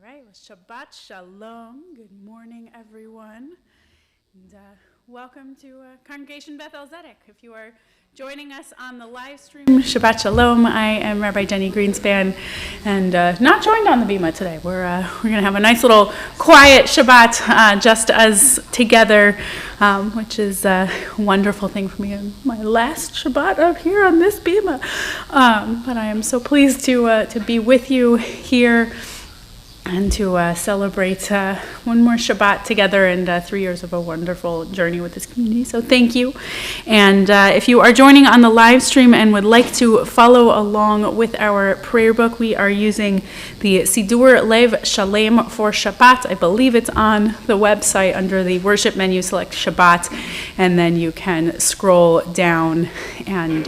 right, well, Shabbat Shalom. Good morning, everyone. And welcome to Congregation Beth-El Zedek. If you are joining us on the live stream, Shabbat Shalom. I am Rabbi Jenni Greenspan, and not joined on the Bima today. We're going to have a nice little quiet Shabbat, just us together, which is a wonderful thing for me. My last Shabbat up here on this Bima, but I am so pleased to be with you here and to celebrate one more Shabbat together and 3 years of a wonderful journey with this community. So thank you. And if you are joining on the live stream and would like to follow along with our prayer book, we are using the Sidur Lev Shalem for Shabbat. I believe it's on the website under the worship menu, select Shabbat, and then you can scroll down and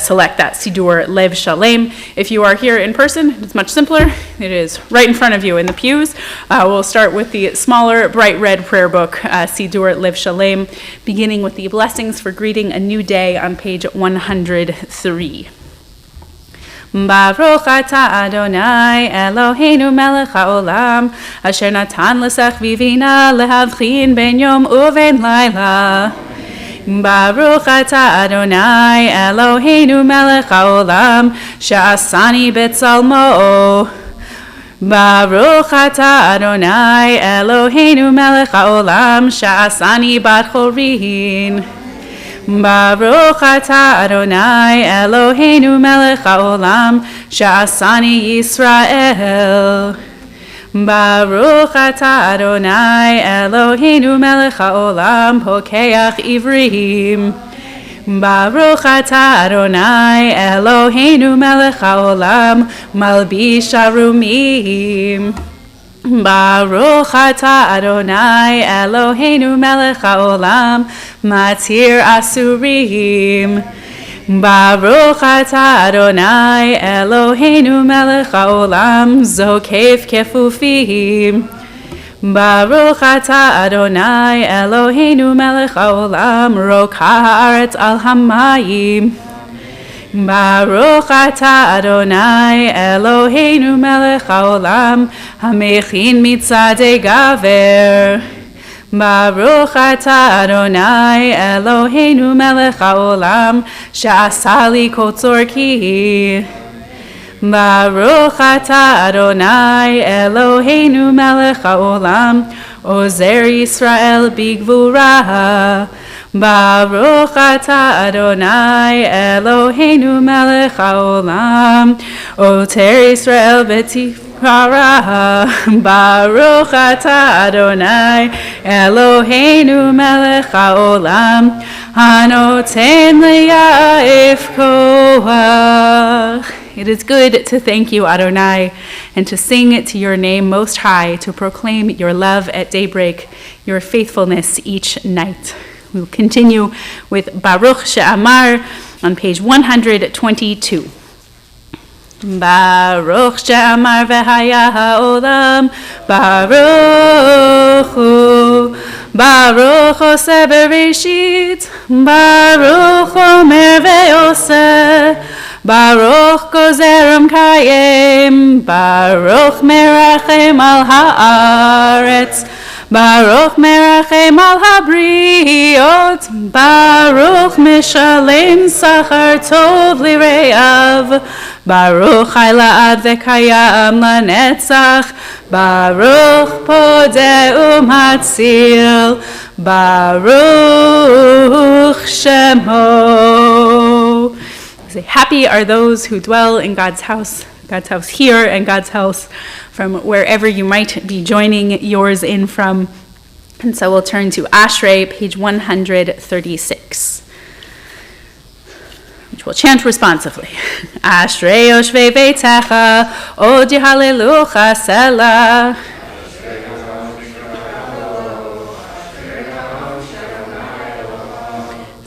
select that Sidur Lev Shalem. If you are here in person, it's much simpler. It is right in front of you in the pews. We'll start with the smaller, bright red prayer book, Sidur Lev Shalem, beginning with the blessings for greeting a new day on page 103. Baruch atah Adonai Eloheinu melech haolam asher natan l'sachvivina lehavchin ben yom uven laila. Baruch atah Adonai Eloheinu melech haolam she'asani b'tzalmo. Baruch atah Adonai Eloheinu melech haolam she'asani bat chorin. Baruch atah Adonai Eloheinu melech haolam she'asani Yisrael. Baruch atah Adonai Eloheinu melech haolam pokeach ivrim. Baruch atah Adonai Eloheinu melech haolam malbish arumim. Baruch atah Adonai Eloheinu melech haolam matir asurim. Baruch atah Adonai Eloheinu melech haolam zokef kefufim. Baruch atah Adonai Eloheinu melech haolam rokah haaretz al hamayim. Baruch atah Adonai Eloheinu melech haolam hamechin mitzadei gaver. Baruch atah Adonai Eloheinu melech haolam she'asa li kotzor ki. Baruch atah Adonai Eloheinu melech haolam ozer Yisrael bigvura. Baruch atah Adonai Eloheinu melech haolam oter Yisrael b'tifra. Baruch atah Adonai Eloheinu melech haolam hanoten liya'if koach. It is good to thank you, Adonai, and to sing to your name most high, to proclaim your love at daybreak, your faithfulness each night. We will continue with Baruch She'amar on page 122. Baruch she'amar v'haya ha'olam Baruch hu. Baruch oseh bereshit Baruch omer ve'oseh Baruch gozer kayem Baruch merachem al haaretz Baruch merachem al habriot Baruch mishalem sachar tov lireav Baruch hayla'ad v'kayam lanetzach Baruch podeh u'matzil Baruch shemo. Say, happy are those who dwell in God's house here and God's house from wherever you might be joining yours in from. And so we'll turn to Ashrei, page 136, which we'll chant responsively. Ashrei yoshvei beitecha, od yehalelucha selah.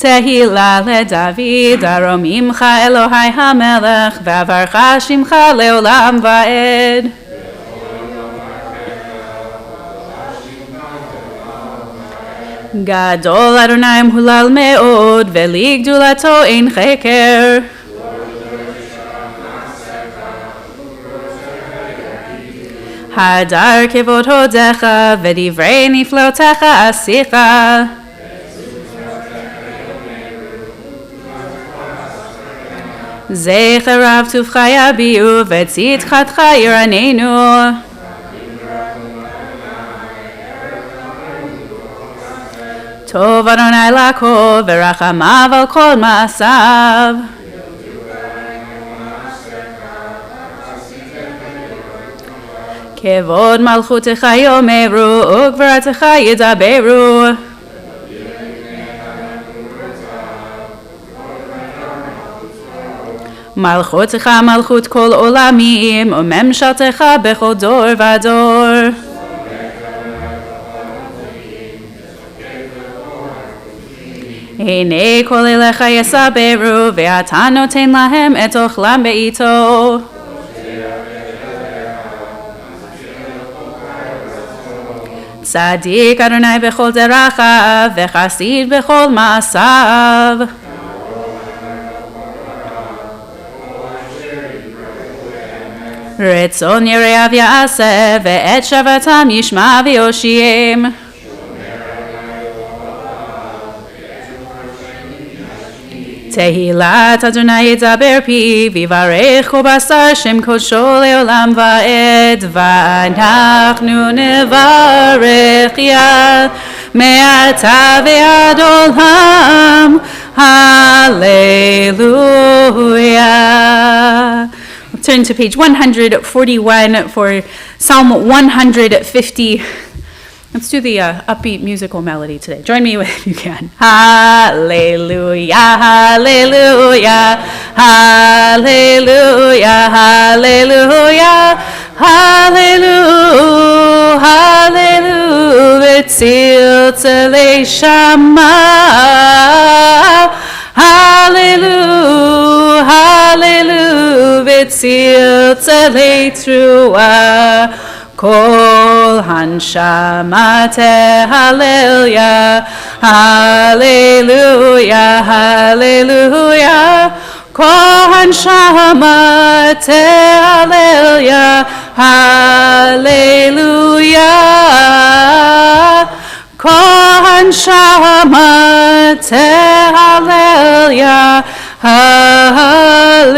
Tehila leDavid, aromimcha Elohai hamelech, v'avarcha shimcha leolam va'ed. Gadol Adonai hulal me'od, v'li gdulato ein cheker. הדר כבוד הודיך ודברי נפלאותיך אשיך. זכר רב טובך יביעו וצדקתך ירננו. טוב אדוני לכל ורחמיו על כל מעשיו. כבוד מלכותך יאמרו וגבורתך ידברו. מלכותך מלכות כל עולמים וממשלתך בכל דור ודור. הנה כל אליך יסברו ואתה נותן להם את אוכלם בעיתו. צדיק אדוני בכל דרכיו וחסיד בכל מעשיו. רצון יראיו יעשה ואת שבתם ישמע ויושיעם. תהילת אדוני ידבר פיו ויברך כל בשר שם קודשו לעולם ועד. ואנחנו נברך יה מעתה ועד עולם. Hallelujah. Turn to page 141 for Psalm 150. Let's do the upbeat musical melody today. Join me if you can. Hallelujah, hallelujah, hallelujah, hallelujah, hallelujah, hallelujah, Beth-EL tzalei shama. Hallelujah, hallelujah, Beth-EL tzalei truah. Kol hanshama tehallel, hallelujah, hallelujah. Kol hanshama tehallel, hallelujah. Kol hanshama tehallel, hallelujah.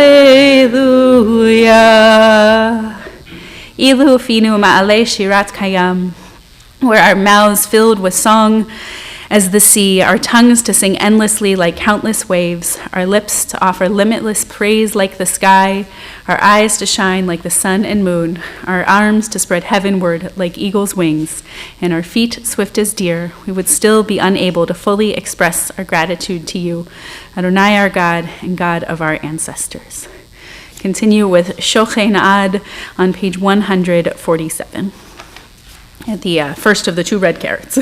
Ilu finu ma'ale shirat kayam, where our mouths filled with song as the sea, our tongues to sing endlessly like countless waves, our lips to offer limitless praise like the sky, our eyes to shine like the sun and moon, our arms to spread heavenward like eagle's wings, and our feet swift as deer, we would still be unable to fully express our gratitude to you, Adonai our God and God of our ancestors. Continue with Shochen Ad on page 147, at the first of the two red carrots.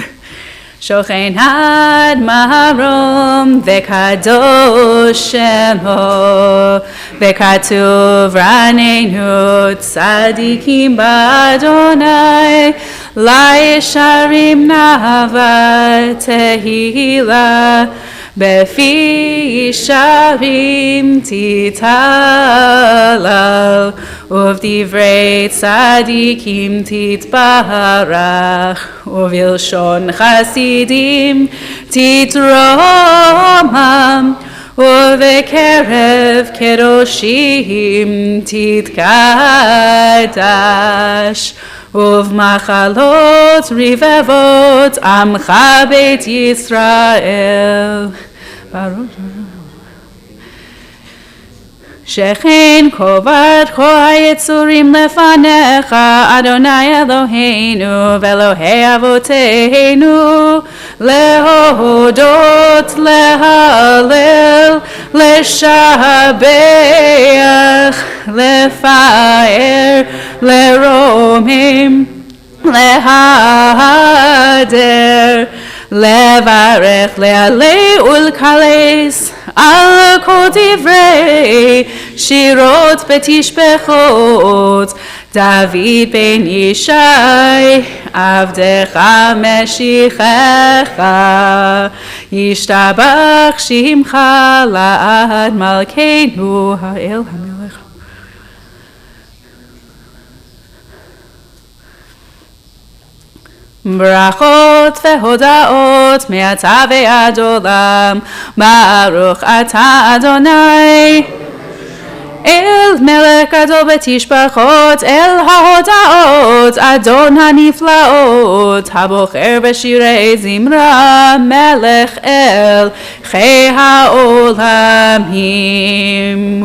Shochen Ad Maharom Vekadosh Shemo Vekatuv Ranenu Tzadikim B'Adonai La Yesharim Nava Tehila Befi Yisharim Titalal Uvdivrei Tzadikim Titbarach Uvilshon Chasidim Titromam Uvekerev Kedoshim Titkadash Uvmachalot Rivevot Amcha Beit Yisrael. Baruch Shechen kovad ko hayetzurim lefanecha Adonai Eloheinu velohei avoteinu lehodot lehalel leshabeach lefaer leromim lehader levarech lealei ulkales al kol divrei shirot betishbechot David ben Yishai avdecha meshichecha yishtabach shimcha la'ad malkeinu ha'el hamelech. ברכות והודאות מעתה ועד עולם, ברוך אתה אדוני. אל מלך גדול בתשבחות, אל ההודאות, אדון הנפלאות, הבוחר בשירי זמרה, מלך אל חי העולמים.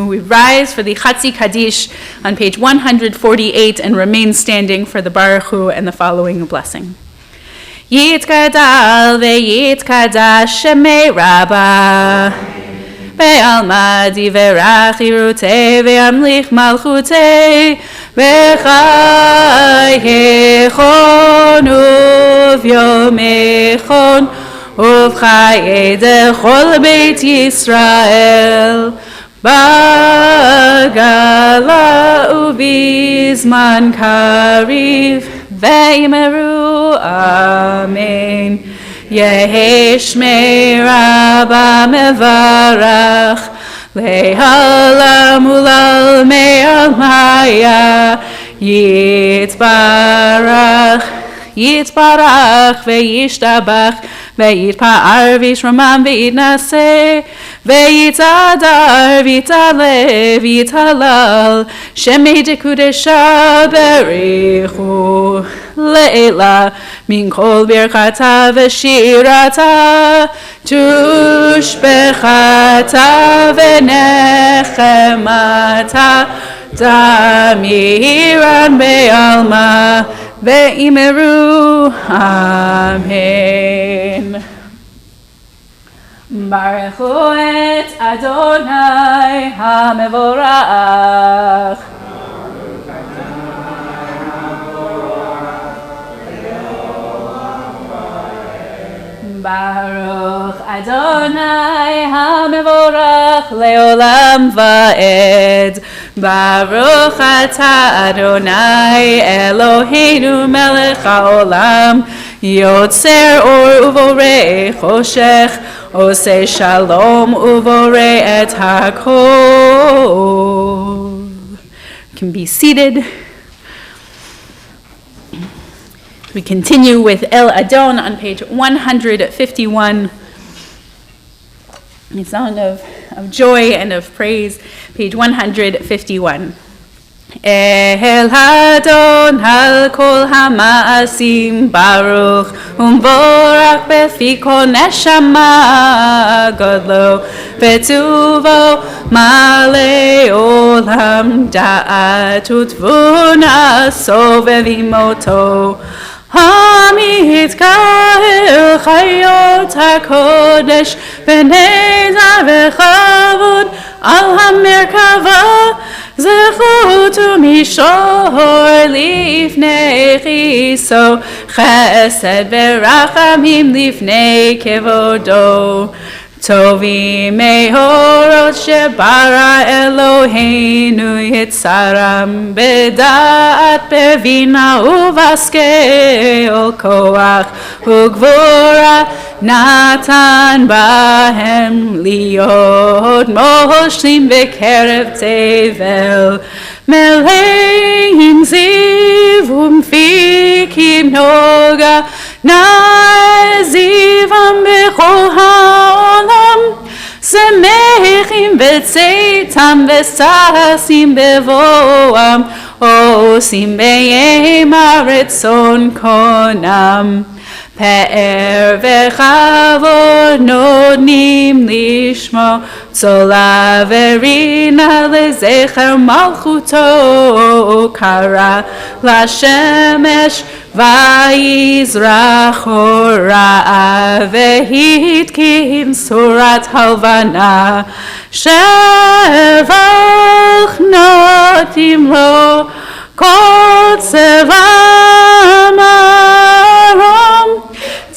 We rise for the Chatzi Kaddish on page 148 and remain standing for the Baruch Hu and the following blessing. Yitkadal ve'yitkadash shemei Rabba. Be'alma diverach irutei ve'amlich malchutei v'chayechon uvyomechon uvchaye dechol beit Yisrael bagala ubizman kariv ve'imeru amen. Yehi Shmei Rabba mevarach le'olam u'lalmei almaya yitbarach ve'yishtabach ve'yitpa'ar v'yishramam ve'yitnaseh ve'yitadar v'yitaleh v'yitalal shemei dekudesha berichu le'ela min kol birchata v'shirata tushbechata v'nechemata damiran be'alma ve'imeru amen. Baruch hu et Adonai hamevorach. Baruch Adonai hamevorach leolam va'ed. Baruch ata Adonai Eloheinu melech haolam yotzer or uvorei choshech oseh shalom uvorei et hakol. You can be seated. We continue with El Adon on page 151, a song of joy and of praise, page 151. El Adon al kol hamaasim baruch umvorach befi kol neshama godlo betuvo male olam da'at utvuna sovevimoto Hamitkahel chayot hakodesh b'nei zar v'chavod al hamerkava zechut umishor lifnei chiso chesed v'rachamim lifnei kevodo Tovi mehorot shebara Eloheinu yitzaram beda'at bevina uvaskeol koach ugvora natan bahem liot moshlim bekerev tevel meleim ziv umfikim noga nazivam bechol ha'olam semechim betzeitam v'sasim bevoam osim be'yem ha'retzon konam Pe'er v'chavod nodnim lishmo Tzola verina lezecher malchuto Kara l'shemesh vayizrach hora Vehitkim surat halvana Shevach notim lo kol tzevam arom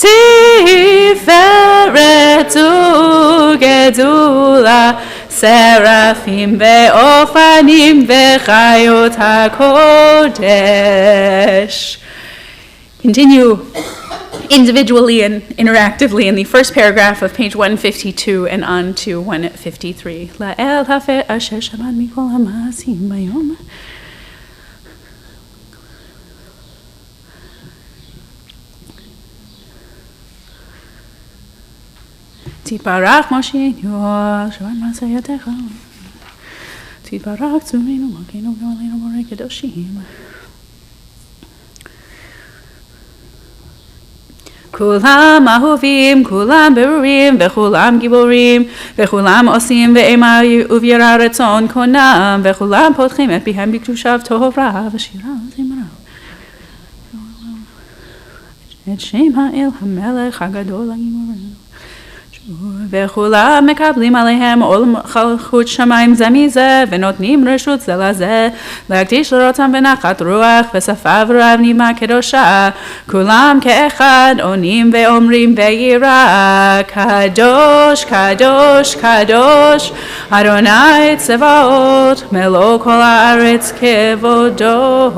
Tiferet ugedula Seraphim ve'ofanim ve'chayot hakodesh. Continue individually and interactively in the first paragraph of page 152 and on to 153. La'el hafer asher shamad mikol ha'ma'asim bayom. תתברך מושיענו, שבת מעשייתך. תתברך צורנו, מלכנו גואלנו, מורה קדושים. כולם אהובים, כולם ברורים, וכולם גיבורים, וכולם עושים באימה וביראה רצון קונם, וכולם פותחים את פיהם בקדושה וטהרה ושירה וזמרה. את שם האל המלך הגדול הגימורנו. וכולם מקבלים עליהם עול מלכות שמיים זה מזה, ונותנים רשות זה לזה, להקדיש לרותם בנחת רוח, ושפה ורב נימה קדושה. כולם כאחד עונים ואומרים ביראה, קדוש, קדוש, קדוש, אדוני צבאות, מלוא כל הארץ כבודו,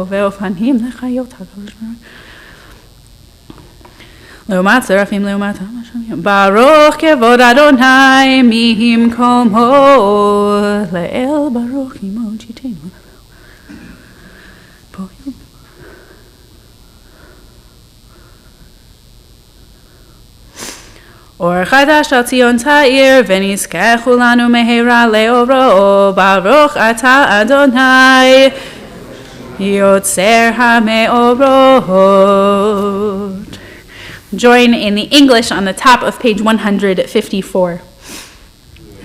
ואופנים לחיות הקדוש. לעומת שרפים, לעומת המשמים, ברוך כבוד אדוני ממקומו, לאל ברוך עמו תיתנו. אור חדש על ציון תאיר, ונזכה כולנו מהרה לאורו, ברוך אתה אדוני, יוצר המאורות. Join in the English on the top of page 154.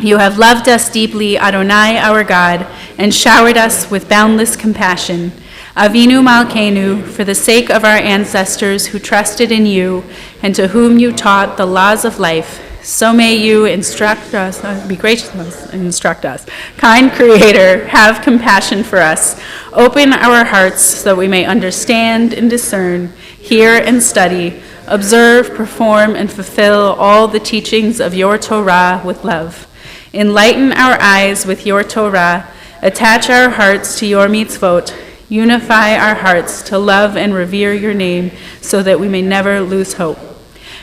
You have loved us deeply, Adonai, our God, and showered us with boundless compassion. Avinu Malkeinu, for the sake of our ancestors who trusted in you and to whom you taught the laws of life, so may you instruct us, be gracious to us and instruct us. Kind Creator, have compassion for us. Open our hearts so that we may understand and discern, hear and study, observe, perform, and fulfill all the teachings of your Torah with love. Enlighten our eyes with your Torah, attach our hearts to your mitzvot, unify our hearts to love and revere your name so that we may never lose hope.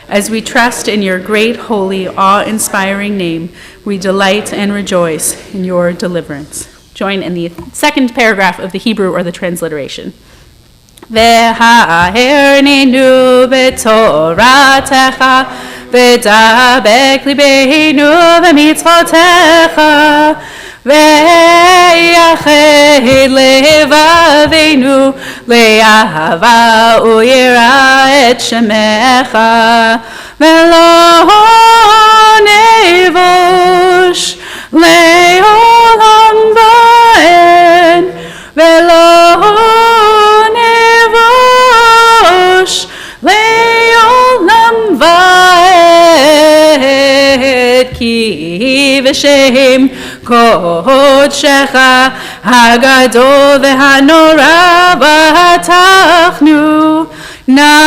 As we trust in your great, holy, awe-inspiring name, we delight and rejoice in your deliverance. Join in the second paragraph of the Hebrew or the transliteration. והערננו בתורתך, ודבק ליבנו במצוותיך, ויחד לבבינו לאהבה וליראה את שמך, ולא נבוש לעולם ועד, ולא נבוש לעולם ועד, כי בשם קודשך הגדול והנורא בטחנו, נגילה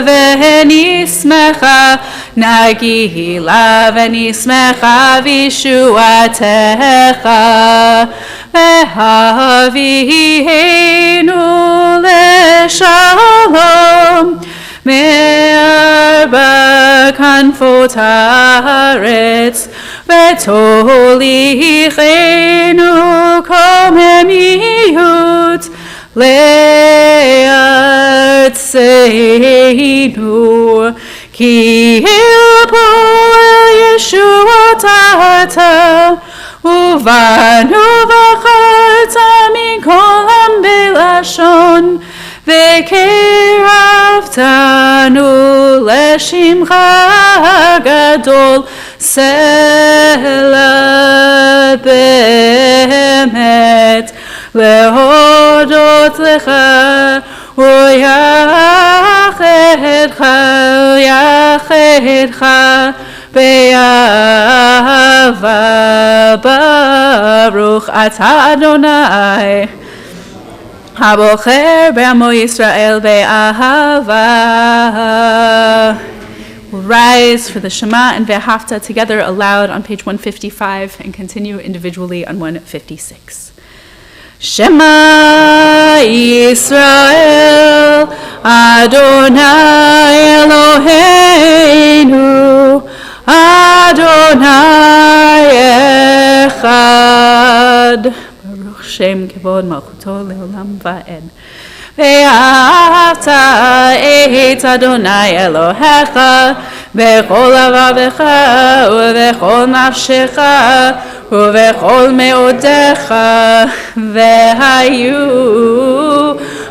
ונשמחה, נגילה ונשמחה בישועתך, והביאנו לשלום מארבע כנפות הארץ, ותוליכנו קוממיות לארצנו, כי אל פועל ישועות אתה, ובנו בחרת מכל עם בלשון, וקרבתנו לשמך הגדול, סלע באמת להודות לך ויחדך באהבה. ברוך אתה אדוני הבוחר בעמו ישראל באהבה. We'll rise for the Shema and Ve'ahavta together aloud on page 155 and continue individually on 156. Shema Yisrael Adonai Eloheinu Adonai Echad Baruch Shem Kevod Malchuto Leolam Va'ed. ואהבת את אדוני אלוהיך בכל לבבך ובכל נפשך ובכל מאודיך, והיו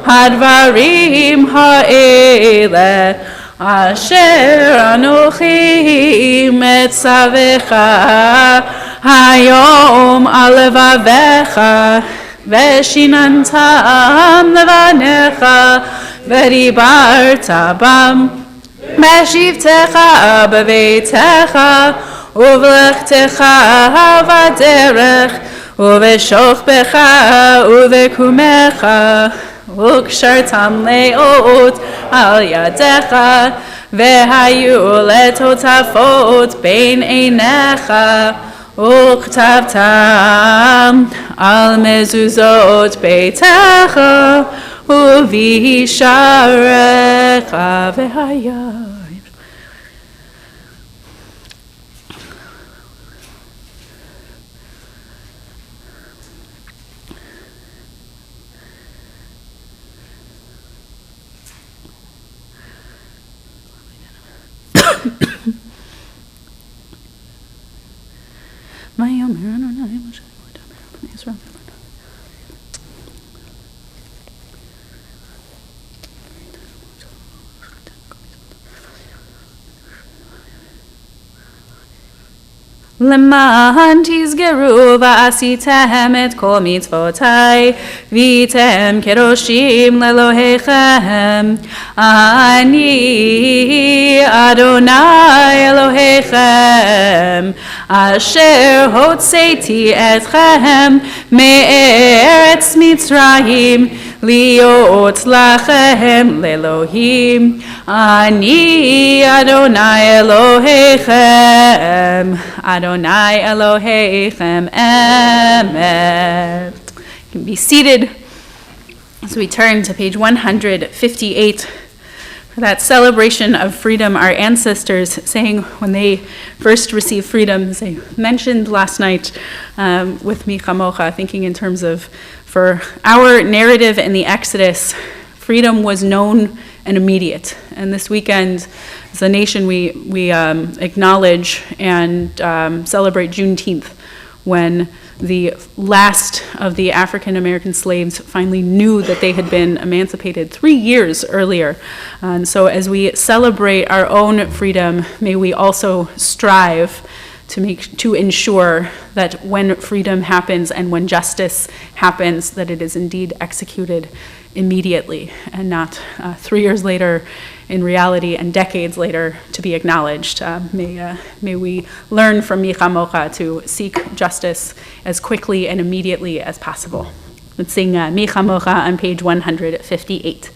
הדברים האלה אשר אנוכי מצווך היום על לבביך, ושיננתם לבניך ודיברת בם בשבתך בביתך ובלכתך בדרך ובשוכבך ובקומך, וקשרתם לאות על ידיך, והיו לטוטפות בין עיניך, וכתבתם על מזוזות ביתך ובשעריך, והיה למען תסגרו ועשיתם את כל מצוותי והייתם קדושים לאלוהיכם, אני אדוני אלוהיכם אשר הוצאתי אתכם מארץ מצרים להיות לכם לאלוהים, אני אדוני אלוהיכם, אדוני אלוהיכם emet. You can be seated as we turn to page 158 for that celebration of freedom our ancestors sang when they first received freedom, as I mentioned last night with Mi Chamocha, thinking in terms of for our narrative in the Exodus, freedom was known and immediate. And this weekend, as a nation, we acknowledge and celebrate Juneteenth, when the last of the African American slaves finally knew that they had been emancipated 3 years earlier. And so as we celebrate our own freedom, may we also strive to ensure that when freedom happens and when justice happens, that it is indeed executed immediately and not 3 years later in reality and decades later to be acknowledged. May we learn from Mi Chamocha to seek justice as quickly and immediately as possible. Let's sing Mi Chamocha on page 158.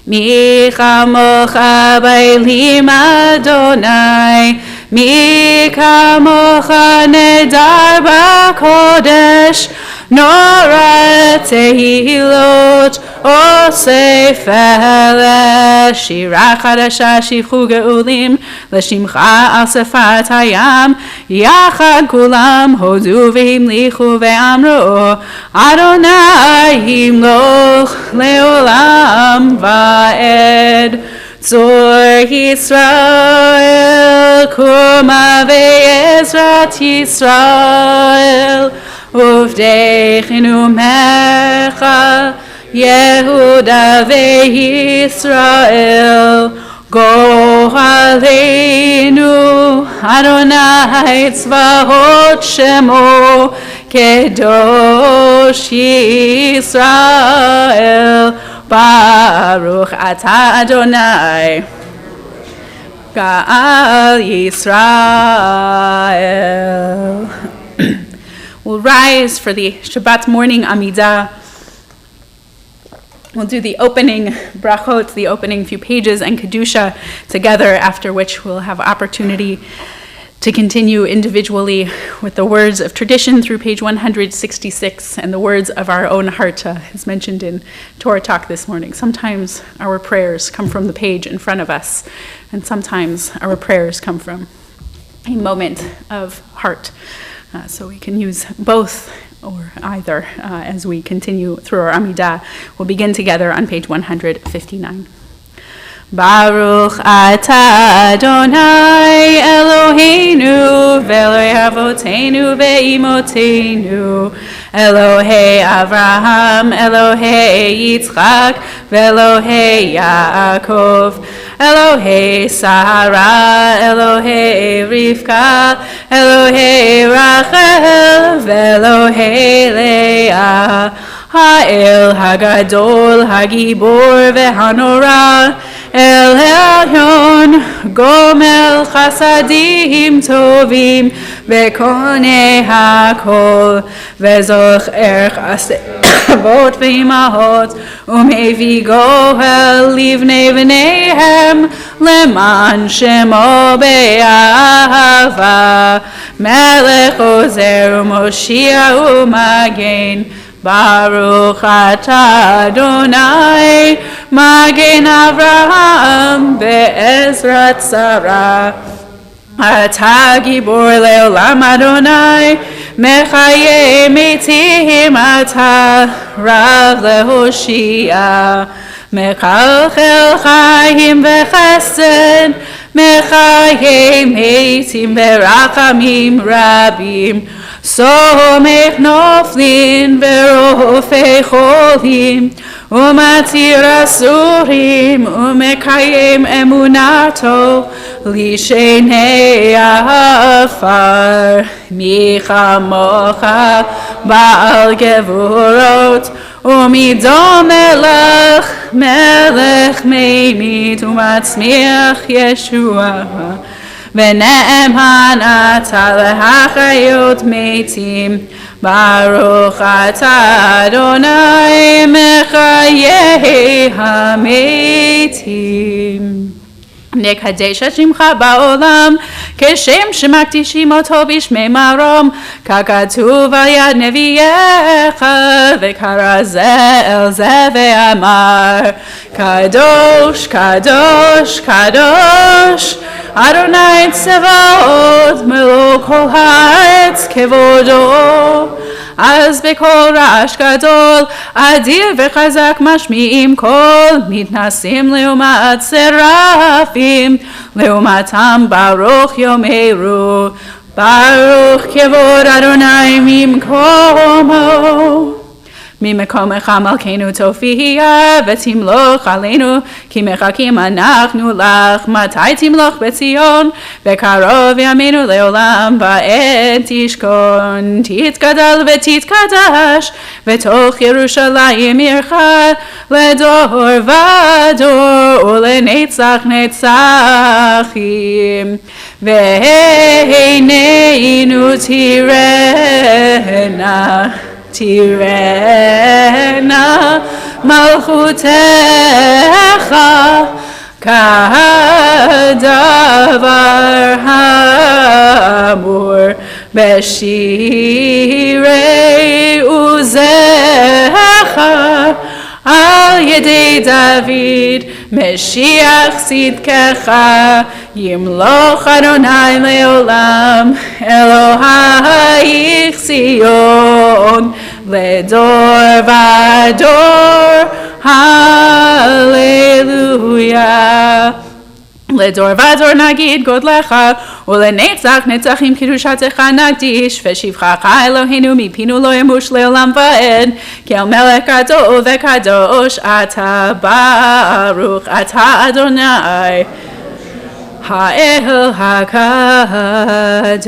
Mi Chamocha b'elim Adonai, Mi Chamocha nedar b'kodesh, Nora tehilot osef ele, shira chadasha shivchu geulim, l'shimcha al sefat hayam, yachad kulam hodu v'himlichu ve'amru, Adonai himloch leolam va'ed. Tzor Yisrael, kuma ve'ezrat Yisrael, uvdechinu mecha, Yehuda ve'Yisrael, go aleinu, Adonai tzvahot shemo, kedosh Yisrael, Baruch atah Adonai, Ga'al Yisrael. We'll rise for the Shabbat morning Amidah. We'll do the opening brachot, the opening few pages, and Kedusha together, after which we'll have opportunity to continue individually with the words of tradition through page 166 and the words of our own heart, as mentioned in Torah Talk this morning. Sometimes our prayers come from the page in front of us, and sometimes our prayers come from a moment of heart. So we can use both or either, as we continue through our Amidah. We'll begin together on page 159. Baruch atah Adonai Eloheinu ve'Eloi avoteinu ve'imoteinu Elohei Avraham Elohei Yitzchak ve'Elohei Yaakov Elohei Sarah Elohei Rivka Elohei Rachel ve'Elohei Leah Ha'el Hagadol Hagibor ve'Hanora El Elyon Gomel Chasadim Tovim Ve'konei HaKol Ve'zoch Chasei Avot ve'imahot Umevi Gohel Livnei v'neihem Leman Shemo be'ahava Melech Ozer U'Moshia U'Magen Baruch atah Adonai Magen Avraham Be'ezrat Sarah Atah Gibor Le'olam Adonai Mechaye Metim Atah Rav Lehoshia Mechalchel Chaim V'chesed Mechaye Metim Berachamim Rabim Somech noflin verofei cholim umatir asurim umekayem emunato lishenei afar michamocha baal gevurot umidom melech meimit umatzmiach Yeshua V'ne'eman atah lehachayot metim Baruch atah Adonai mechayei hametim Nekadesh shimcha ba'olam Keshem shemakdishim oto b'shmei marom Kakatuv al yad neviyecha V'kara ze el ze ve'amar Kadosh, Kadosh, Kadosh Adonai Tzevaot Melo kol haaretz kevodo Az bekol ra'ash gadol Adir v'chazak mashmi'im kol Mitnasim leumat serafim Leumatam Baruch yomeru Baruch kevod Adonai mimkomo ממקומך מלכנו תופיע ותמלוך עלינו כי מחכים אנחנו לך מתי תמלוך בציון בקרוב ימינו לעולם ועד תשכון תתגדל ותתקדש בתוך ירושלים עירך לדור ודור ולנצח נצחים ועינינו תראנה תירנה מלכותך כדבר האמור בשירי עוזך על ידי דוד משיח צדקך ימלוך אדוני לעולם אלוהיך ציון לדור ודור הללויה לדור ודור נגיד גודלך ולנצח נצחים קדושתך נקדיש ושבחך אלוהינו מפינו לא ימוש לעולם ועד כי אל מלך גדול וקדוש אתה ברוך אתה אדוני האל הקדוש.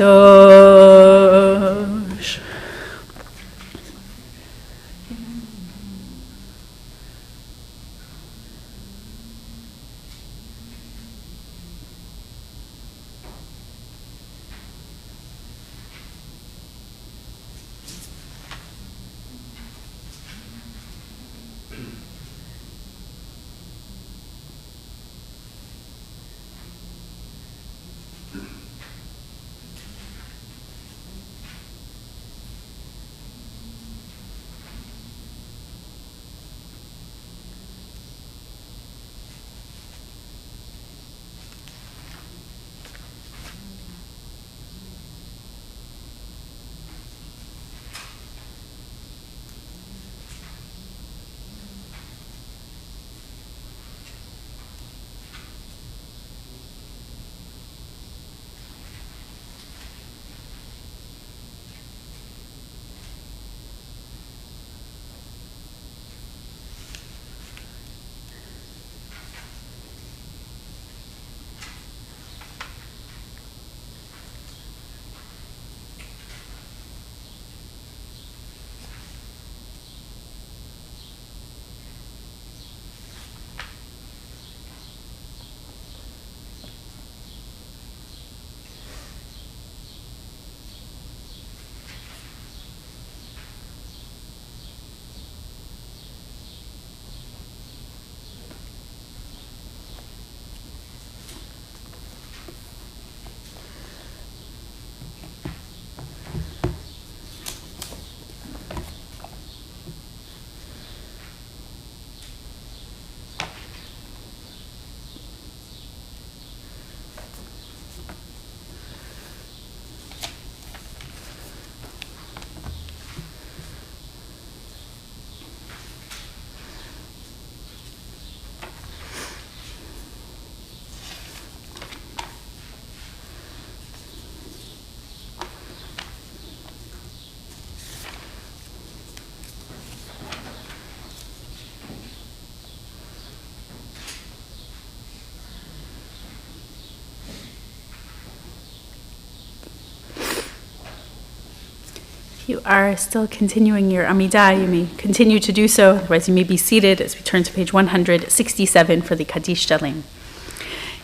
If you are still continuing your Amidah, you may continue to do so. Otherwise, you may be seated as we turn to page 167 for the Kaddish Shalem.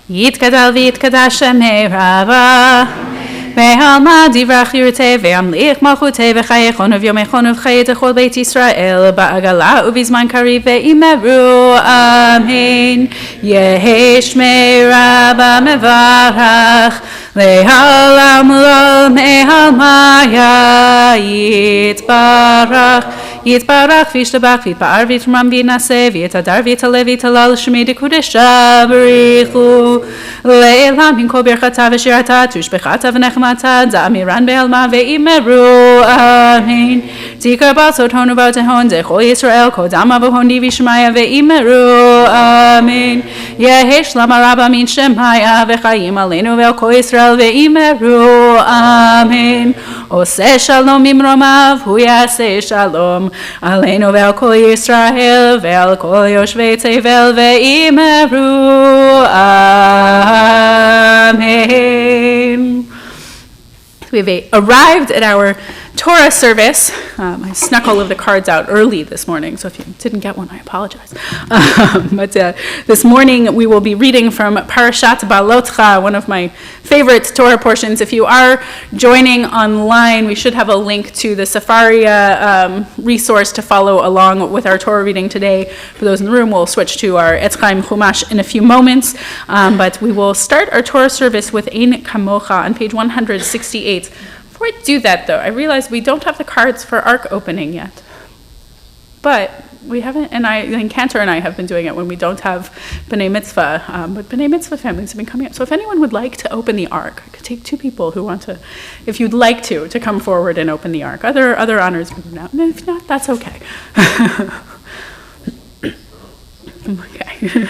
Yitkadal v'yitkadash shemei Rabba. Ve'alma divrach yirteh ve'amlich malchuteh v'chayechon v'yomechon v'chayet echol Beit Yisrael ba'agala u'bizman kariv ve'imeru amen. Yehi shmei Rabba mevarach le'halam lo me'almaya yitbarach v'yishtabach v'yitba'ar v'yitram v'yinaseh v'yitadar v'yitaleh v'yitalal shmei dekudesha b'richu le'elam hinkol birchata v'shirata tushbechata v'nechmata za'amiran be'alma ve'imeru amen. Tikar balsot honu v'otehon zechol Yisrael kodama v'hon divi shmaya ve'imeru amen. Yehesh lama rabba min shemaya v'chayim aleinu ve'al kol Yisrael ve'imeru amen. Oseh shalom imromav hu yaseh shalom aleinu ve'al kol Yisrael ve'al kol yoshvei tevel ve'imeru amen. We've arrived at our Torah service. I snuck all of the cards out early this morning, so if you didn't get one, I apologize. But this morning we will be reading from Parashat Balotcha, one of my favorite Torah portions. If you are joining online, we should have a link to the Sefaria resource to follow along with our Torah reading today. For those in the room, we'll switch to our Etz Chaim Chumash in a few moments, but we will start our Torah service with Ein Kamocha on page 168. Before I do that, though, I realize we don't have the cards for Ark opening yet. But we haven't, and Cantor and I have been doing it when we don't have B'nai Mitzvah, but B'nai Mitzvah families have been coming up. So if anyone would like to open the Ark, I could take two people who want to, if you'd like to come forward and open the Ark. Other honors we do now. And if not, that's okay. Okay,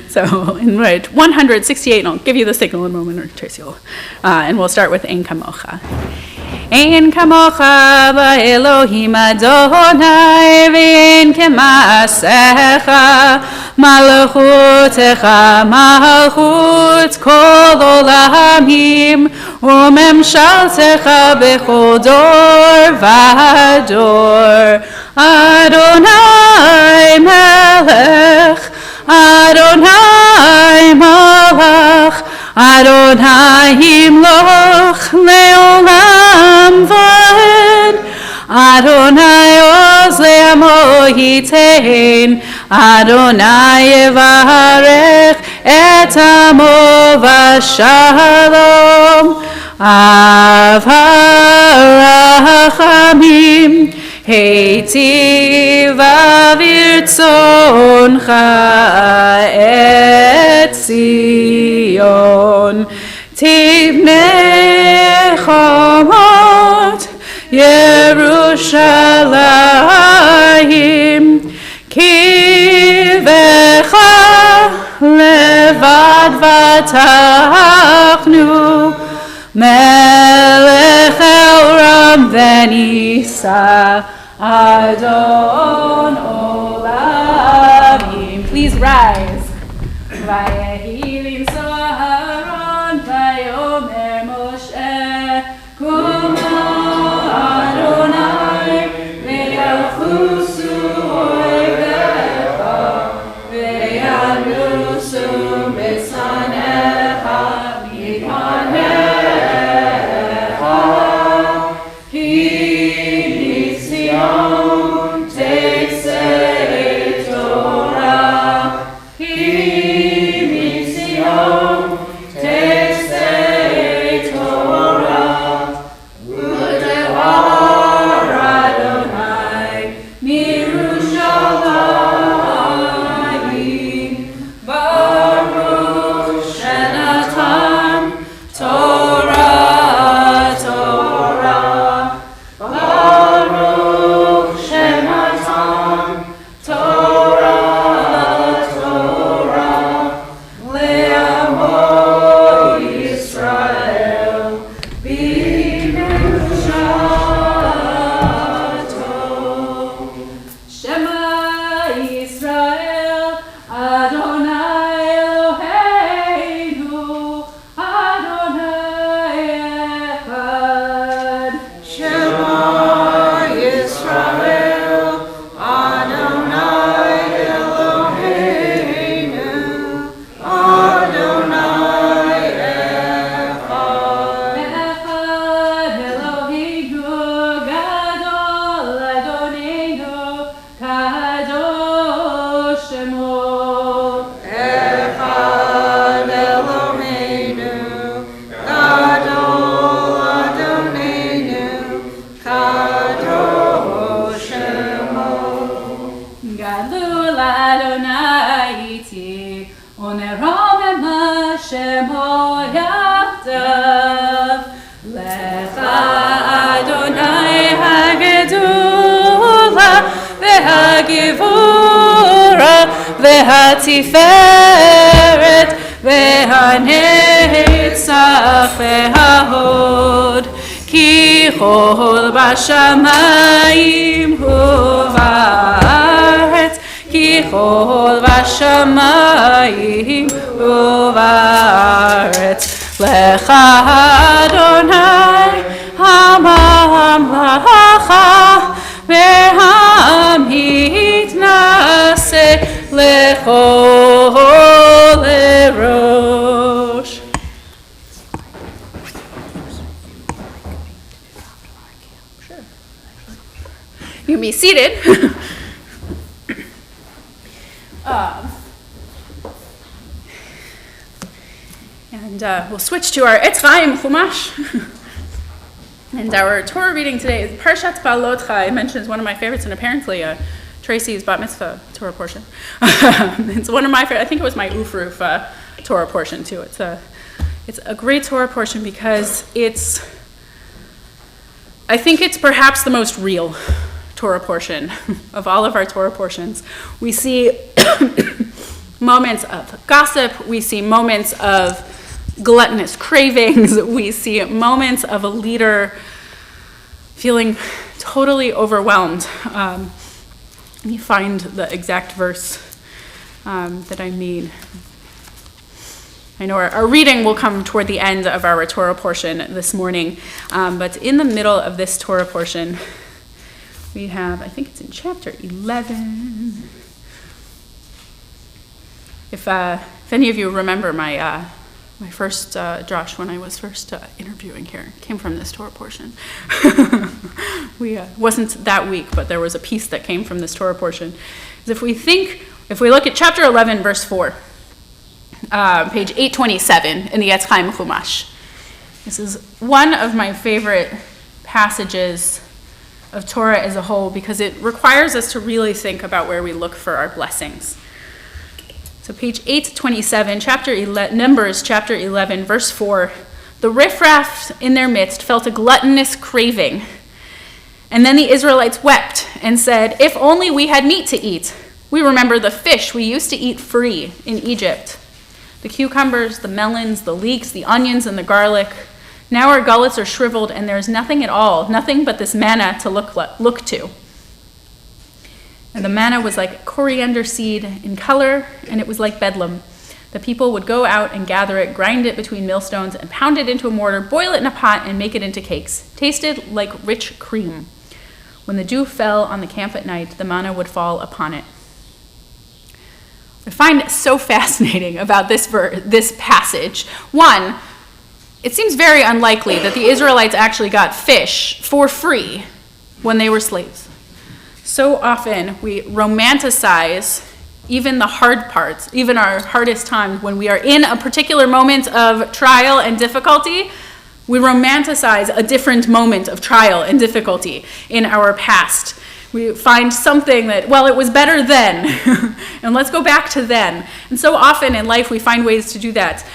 so in 168, and I'll give you the signal in a moment, or Tracy will, and we'll start with Ein Kamocha. Ein kamocha ba'Elohim Adonai v'ein kema'asecha malchutecha malchut kol olamim u'memshaltecha bechol dor v'dor. Adonai melech, Adonai malach, Adonai himloch leolam v'ed. Adonai oz le'amo yitein. Adonai yevarech et amo v'shalom. Av harachamim heitiv avirtzoncha et Zion. Tibnei chomot Yerushalayim kivecha levad vatachnu melech el-ram v'nisa Adon olamim. Please rise. Vayehi Saharon vayomer Moshe Kuma Adonai ve'yalchusu oivecha ve'yanusu b'sanecha mipanecha ki Zion teisei Torah ki הגבורה והתפארת והנצח וההוד, כי כל בשמיים ובארץ, כי כל בשמיים ובארץ. לך אדוני הממלכה והמתנשא לכל ראש. You can be seated. And we'll switch to our Etz Chaim Chumash. And our Torah reading today is Parshat Balotcha. It mentions one of my favorites, and apparently Tracy's Bat Mitzvah Torah portion. It's one of my favorites. I think it was my Ufruf Torah portion too. It's a great Torah portion because I think it's perhaps the most real Torah portion of all of our Torah portions. We see moments of gossip. We see moments of gluttonous cravings. We see moments of a leader feeling totally overwhelmed. Let me find the exact verse that I mean. I know our reading will come toward the end of our Torah portion this morning, but in the middle of this Torah portion, we have, I think it's in chapter 11. If any of you remember my first drash when I was first interviewing here, came from this Torah portion. Wasn't that week, but there was a piece that came from this Torah portion. If we look at chapter 11, verse 4, page 827 in the Etz Chaim Chumash. This is one of my favorite passages of Torah as a whole because it requires us to really think about where we look for our blessings. So page 827, Numbers chapter 11, verse 4, the riffraff in their midst felt a gluttonous craving. And then the Israelites wept and said, if only we had meat to eat. We remember the fish we used to eat free in Egypt. The cucumbers, the melons, the leeks, the onions, and the garlic. Now our gullets are shriveled and there is nothing at all, nothing but this manna to look to. And the manna was like coriander seed in color, and it was like bedlam. The people would go out and gather it, grind it between millstones, and pound it into a mortar, boil it in a pot, and make it into cakes. Tasted like rich cream. When the dew fell on the camp at night, the manna would fall upon it. I find so fascinating about this passage. One, it seems very unlikely that the Israelites actually got fish for free when they were slaves. So often we romanticize even the hard parts, even our hardest times when we are in a particular moment of trial and difficulty. We romanticize a different moment of trial and difficulty in our past. We find something that, well, it was better then, and let's go back to then. And so often in life we find ways to do that.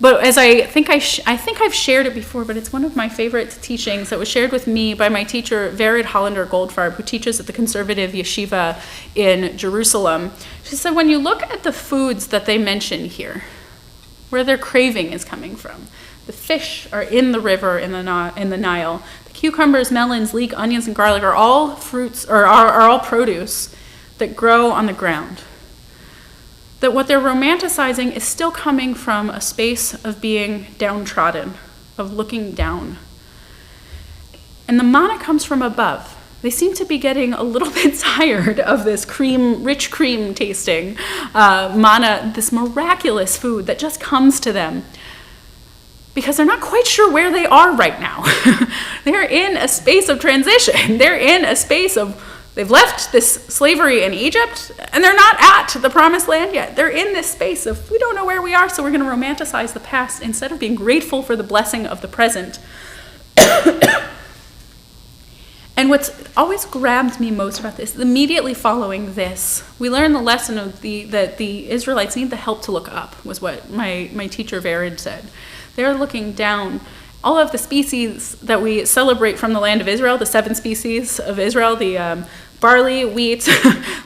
But as I think I've shared it before, but it's one of my favorite teachings that was shared with me by my teacher, Vered Hollander Goldfarb, who teaches at the conservative yeshiva in Jerusalem. She said, when you look at the foods that they mention here, where their craving is coming from, the fish are in the river in the Nile. The cucumbers, melons, leek, onions, and garlic are all fruits, or are all produce that grow on the ground. That what they're romanticizing is still coming from a space of being downtrodden, of looking down. And the manna comes from above. They seem to be getting a little bit tired of this rich cream tasting manna, this miraculous food that just comes to them, because they're not quite sure where they are right now. They're in a space of transition. They're in a space of, they've left this slavery in Egypt, and they're not at the promised land yet. They're in this space of, we don't know where we are, so we're going to romanticize the past instead of being grateful for the blessing of the present. And what's always grabbed me most about this, immediately following this, we learn the lesson of that the Israelites need the help to look up, was what my teacher Vered said. They're looking down. All of the species that we celebrate from the land of Israel, the 7 species of Israel, the barley, wheat,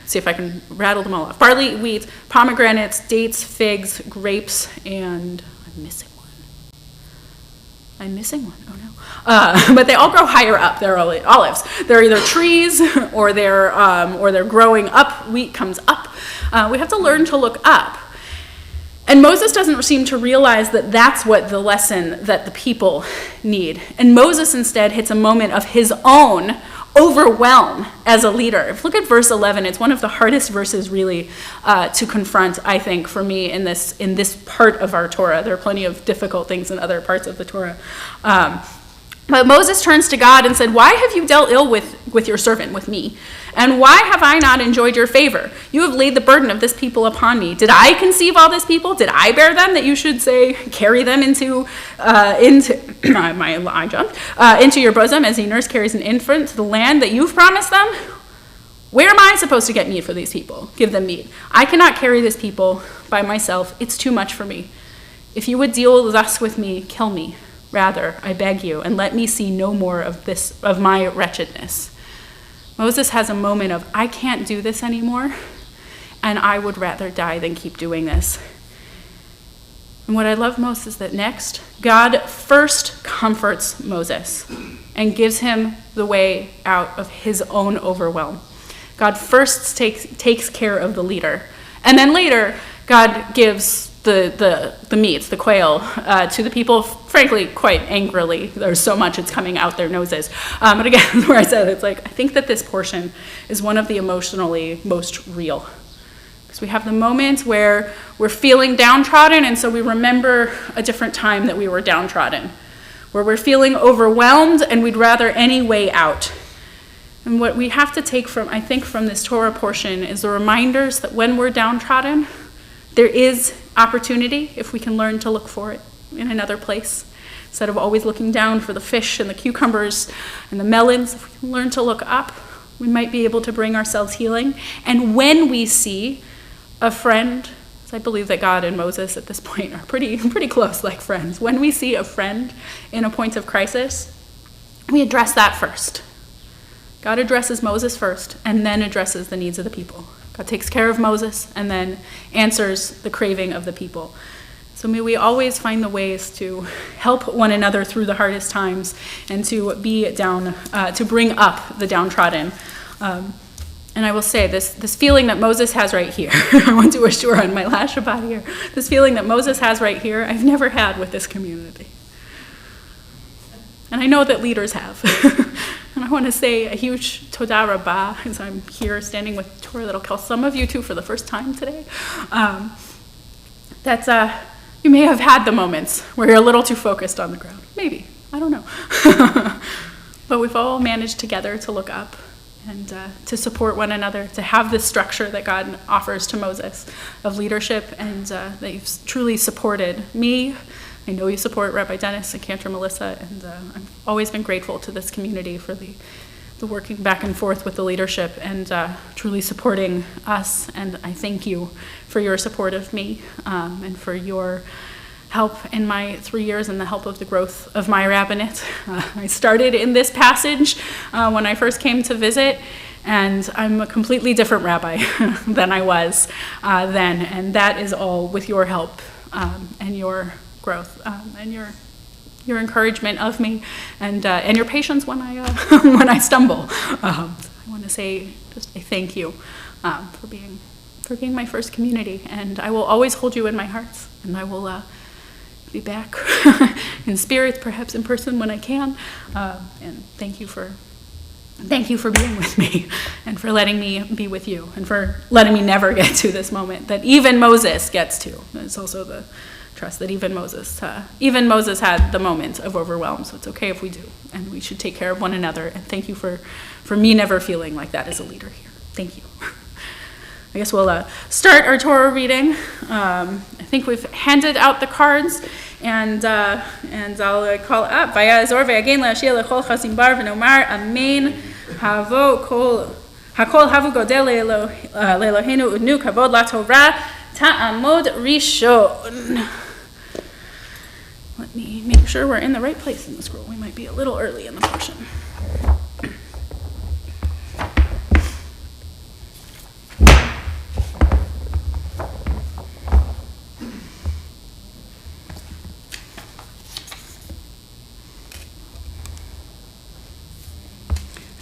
see if I can rattle them all off. Barley, wheat, pomegranates, dates, figs, grapes, and I'm missing one. Oh no. But they all grow higher up. They're olives. They're either trees or they're growing up. Wheat comes up. We have to learn to look up. And Moses doesn't seem to realize that that's what the lesson that the people need. And Moses instead hits a moment of his own overwhelm as a leader. Look at verse 11. It's one of the hardest verses really to confront, I think, for me in this part of our Torah. There are plenty of difficult things in other parts of the Torah. But Moses turns to God and said, "Why have you dealt ill with your servant, with me? And why have I not enjoyed your favor? You have laid the burden of this people upon me. Did I conceive all this people? Did I bear them, that you should say, carry them into into your bosom as a nurse carries an infant to the land that you've promised them? Where am I supposed to get meat for these people? Give them meat. I cannot carry this people by myself. It's too much for me. If you would deal thus with me, kill me. Rather, I beg you, and let me see no more of my wretchedness." Moses has a moment of, I can't do this anymore, and I would rather die than keep doing this. And what I love most is that next, God first comforts Moses and gives him the way out of his own overwhelm. God first takes care of the leader. And then later, God gives the meat, the quail, to the people, frankly, quite angrily. There's so much it's coming out their noses. But again, where I said, it's like, I think that this portion is one of the emotionally most real. Because we have the moment where we're feeling downtrodden, and so we remember a different time that we were downtrodden, where we're feeling overwhelmed and we'd rather any way out. And what we have to take from, I think, from this Torah portion is the reminders that when we're downtrodden, there is opportunity if we can learn to look for it in another place. Instead of always looking down for the fish and the cucumbers and the melons, if we can learn to look up, we might be able to bring ourselves healing. And when we see a friend, I believe that God and Moses at this point are pretty close, like friends. When we see a friend in a point of crisis, we address that first. God addresses Moses first and then addresses the needs of the people. God takes care of Moses and then answers the craving of the people. So may we always find the ways to help one another through the hardest times and to be down, to bring up the downtrodden. And I will say, this feeling that Moses has right here, I want to assure on my last Shabbat here, this feeling that Moses has right here, I've never had with this community. And I know that leaders have. And I want to say a huge toda rabba as I'm here standing with Torah that'll call some of you to for the first time today. You may have had the moments where you're a little too focused on the ground. Maybe. I don't know. But we've all managed together to look up and to support one another, to have this structure that God offers to Moses of leadership, and that you've truly supported me. I know you support Rabbi Dennis and Cantor Melissa, and I've always been grateful to this community for the working back and forth with the leadership and truly supporting us. And I thank you for your support of me and for your help in my 3 years and the help of the growth of my rabbinate. I started in this passage when I first came to visit, and I'm a completely different rabbi than I was then, and that is all with your help and your growth and your encouragement of me and your patience when I when I stumble. I want to say just a thank you for being my first community, and I will always hold you in my heart, and I will be back in spirit, perhaps in person when I can. And thank you for being with me and for letting me be with you and for letting me never get to this moment that even Moses gets to. It's also the trust that even Moses had the moment of overwhelm, so it's okay if we do, and we should take care of one another. And thank you for me never feeling like that as a leader here. Thank you. I guess we'll start our Torah reading. I think we've handed out the cards, and I'll call up. Vayazor v'yagen la'ashir lechol chasim bar v'nomar amen. Havo kol hakol havu godel le'Eloheinu udnu kavod laTorah ta'amod rishon. Let me make sure we're in the right place in the scroll. We might be a little early in the portion.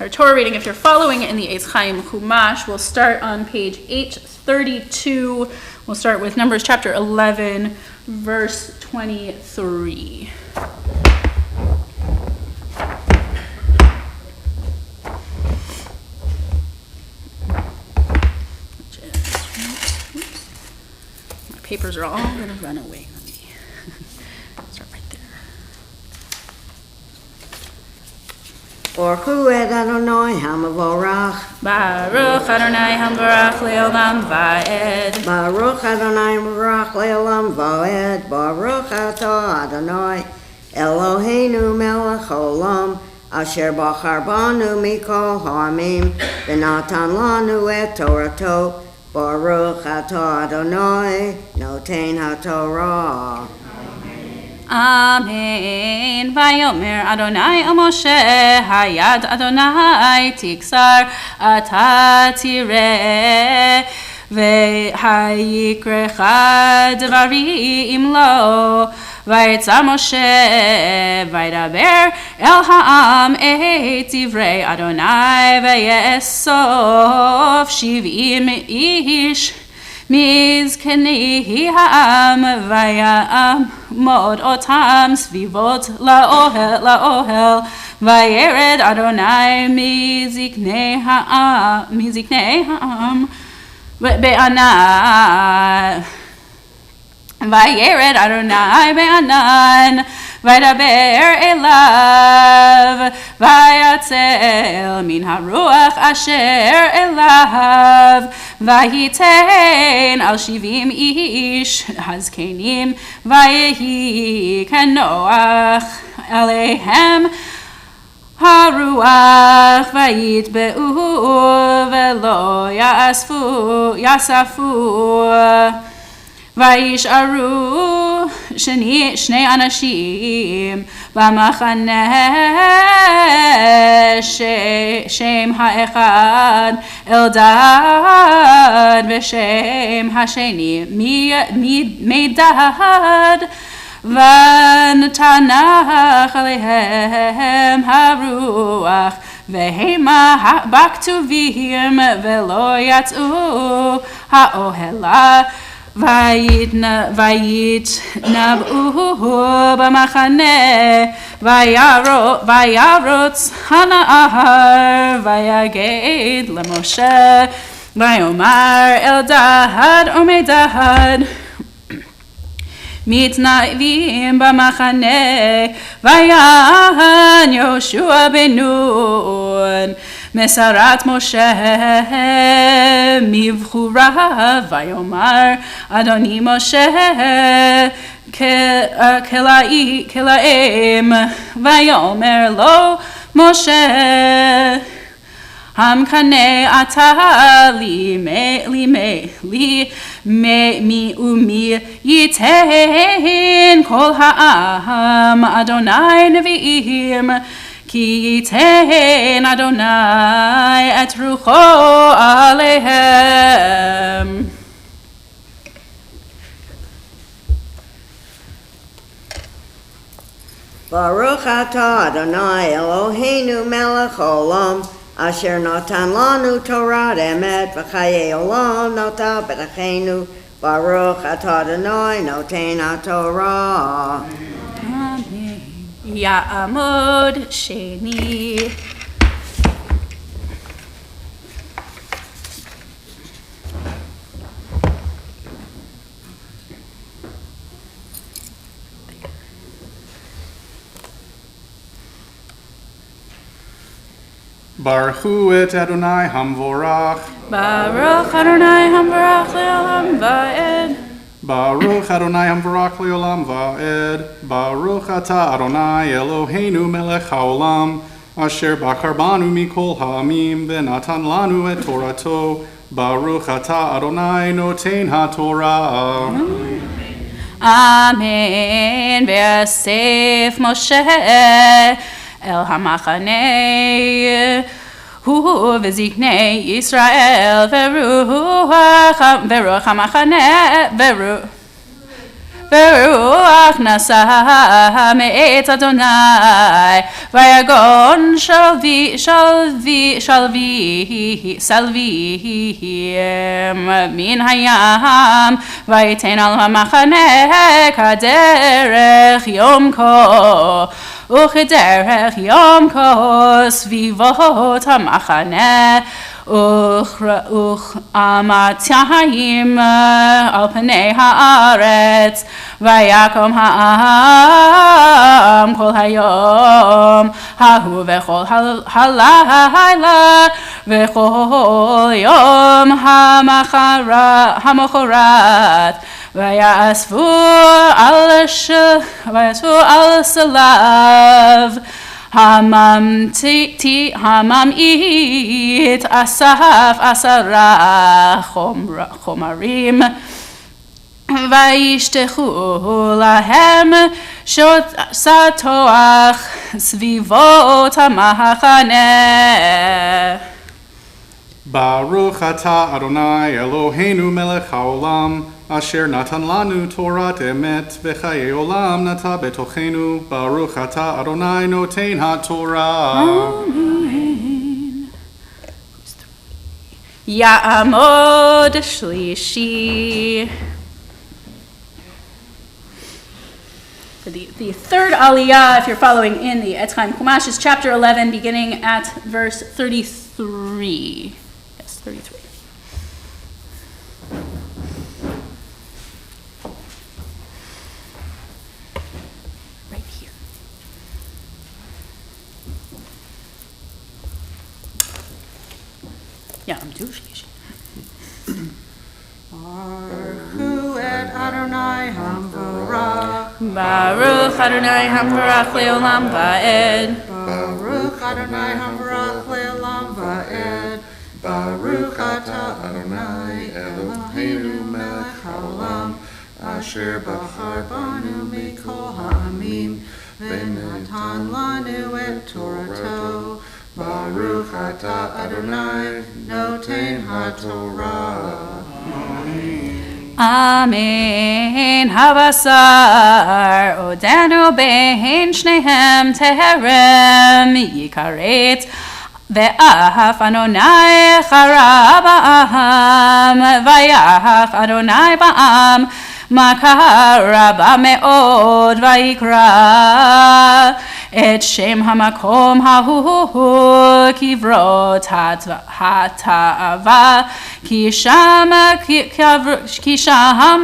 Our Torah reading, if you're following it in the Eitz Chaim Chumash, we'll start on page 832. We'll start with Numbers chapter 11, verse 23. My papers are all going to run away. Let me start right there. Baruch et Adonai Hamavorach. Baruch Adonai Hamvarach Leolam Va'ed. Baruch Adonai Hamavorach Leolam Va'ed. Baruch atah Adonai Eloheinu melech haolam asher bachar banu mikol ha'amim v'natan lanu et Torato. Baruch atah Adonai noten haTorah. Amen. Vayomer Adonai el Moshe hayad Adonai tiksar ata tireh v'hayikrecha dvarim lo vayetza Moshe vaydaber el ha'am et divrei Adonai vayesof shiv'im ish מזקני העם ויעמוד אותם סביבות לאוהל וירד אדוני מזקני העם בענן וירד אדוני בענן וידבר אליו ויצל מן הרוח אשר אליו וייתן על 70 איש הזקנים ויהי כנוח עליהם הרוח ויטבעו ולא יאספו וישארו שני אנשים במחנה שם האחד אלדד ושם השני מדד ונתנח עליהם הרוח והמה בכתובים ולא יצאו האוהלה ויתנבאו במחנה וירוץ הנער ויגד למשה ויאמר אלדד ומדד מתנאבים במחנה ויען יהושע בן נון מסרת משה מבחוריו ויאמר אדוני משה כלאם ויאמר לו משה המקנא אתה לי מי ומי ייתן כל העם אדוני נביאים כי ייתן אדוני את רוחו עליהם. Baruch atah Adonai Eloheinu melech haolam asher natan lanu Torah emet v'chayei olam nota b'tachenu. Baruch atah Adonai noten haTorah. Amen. Ya'amod sheni. Baruch et Adonai Hamvorach. Baruch Adonai Hamvarach le'olam va'ed. Baruch Adonai Hamvorach le'olam va'ed. Baruch atah Adonai Eloheinu melech haolam asher bachar banu mikol ha'amim v'natan lanu et Torato. Baruch atah Adonai noten haTorah. Amen. Ve'asef Moshe el hamachane hu v'ziknei Yisrael veruach hamachane ורוח נשא מאת אדוני, ויגון שלווים מן הים, ויתן על המחנה כדרך יום כה, וכדרך יום כה סביבות המחנה, וכאמתיים על פני הארץ, ויקום העם כל היום ההוא וכל הלילה וכל יום המחרת, ויאספו על סלב הממעיט אסף 10 חומרים, וישטחו להם שטוח סביבות המחנה. ברוך אתה אדוני אלוהינו מלך העולם, אשר נתן לנו תורת אמת וחיי עולם נטע בתוכנו. ברוך אתה אדוני נותן התורה. יעמוד שלישי. For the third aliyah, if you're following in the Etz Chaim Chumash, is chapter 11, beginning at verse 33. Yes, 33. Right here. Yeah, I'm doing it. Adonai Hamvarach. Baruch Adonai Hamvarach Leolam Va'ed. Baruch Adonai Hamvarach Leolam Va'ed. Baruch Ata Adonai Eloheinu Melech Haolam, Asher Bachar Banu Mikol Ha'amim, V'natan Lanu Et Torato. Baruch Ata Adonai Noten HaTorah. Amen. Havasar Odenu Bein Shnehem Teherem Yikaret Ve'af Adonai Chara Ba'am Vayach Adonai Ba'am Makar Rabba Me'od Vayikra Et Shem Hamakom Hahu Kivrot Hata'ava Ki Sham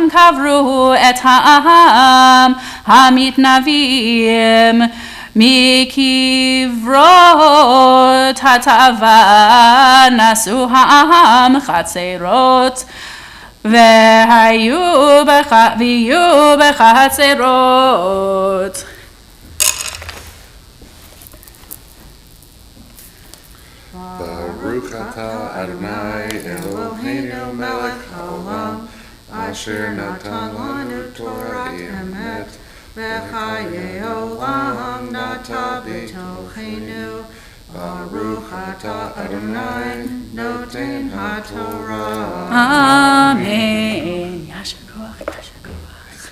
Kavru Et Ha'am Hamitnavim Mikivrot Hata'ava Nasu Ha'am Chatzerot Ve'hayu Bechatzerot. Baruch atah Adonai Eloheinu melech haolam, asher natan lanu Torah emet, v'chayei olam nata b'tochenu. Baruch atah Adonai noten haTorah. Amen. Yasher koach, yasher koach.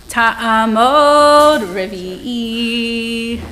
Ta'amod Rabbi.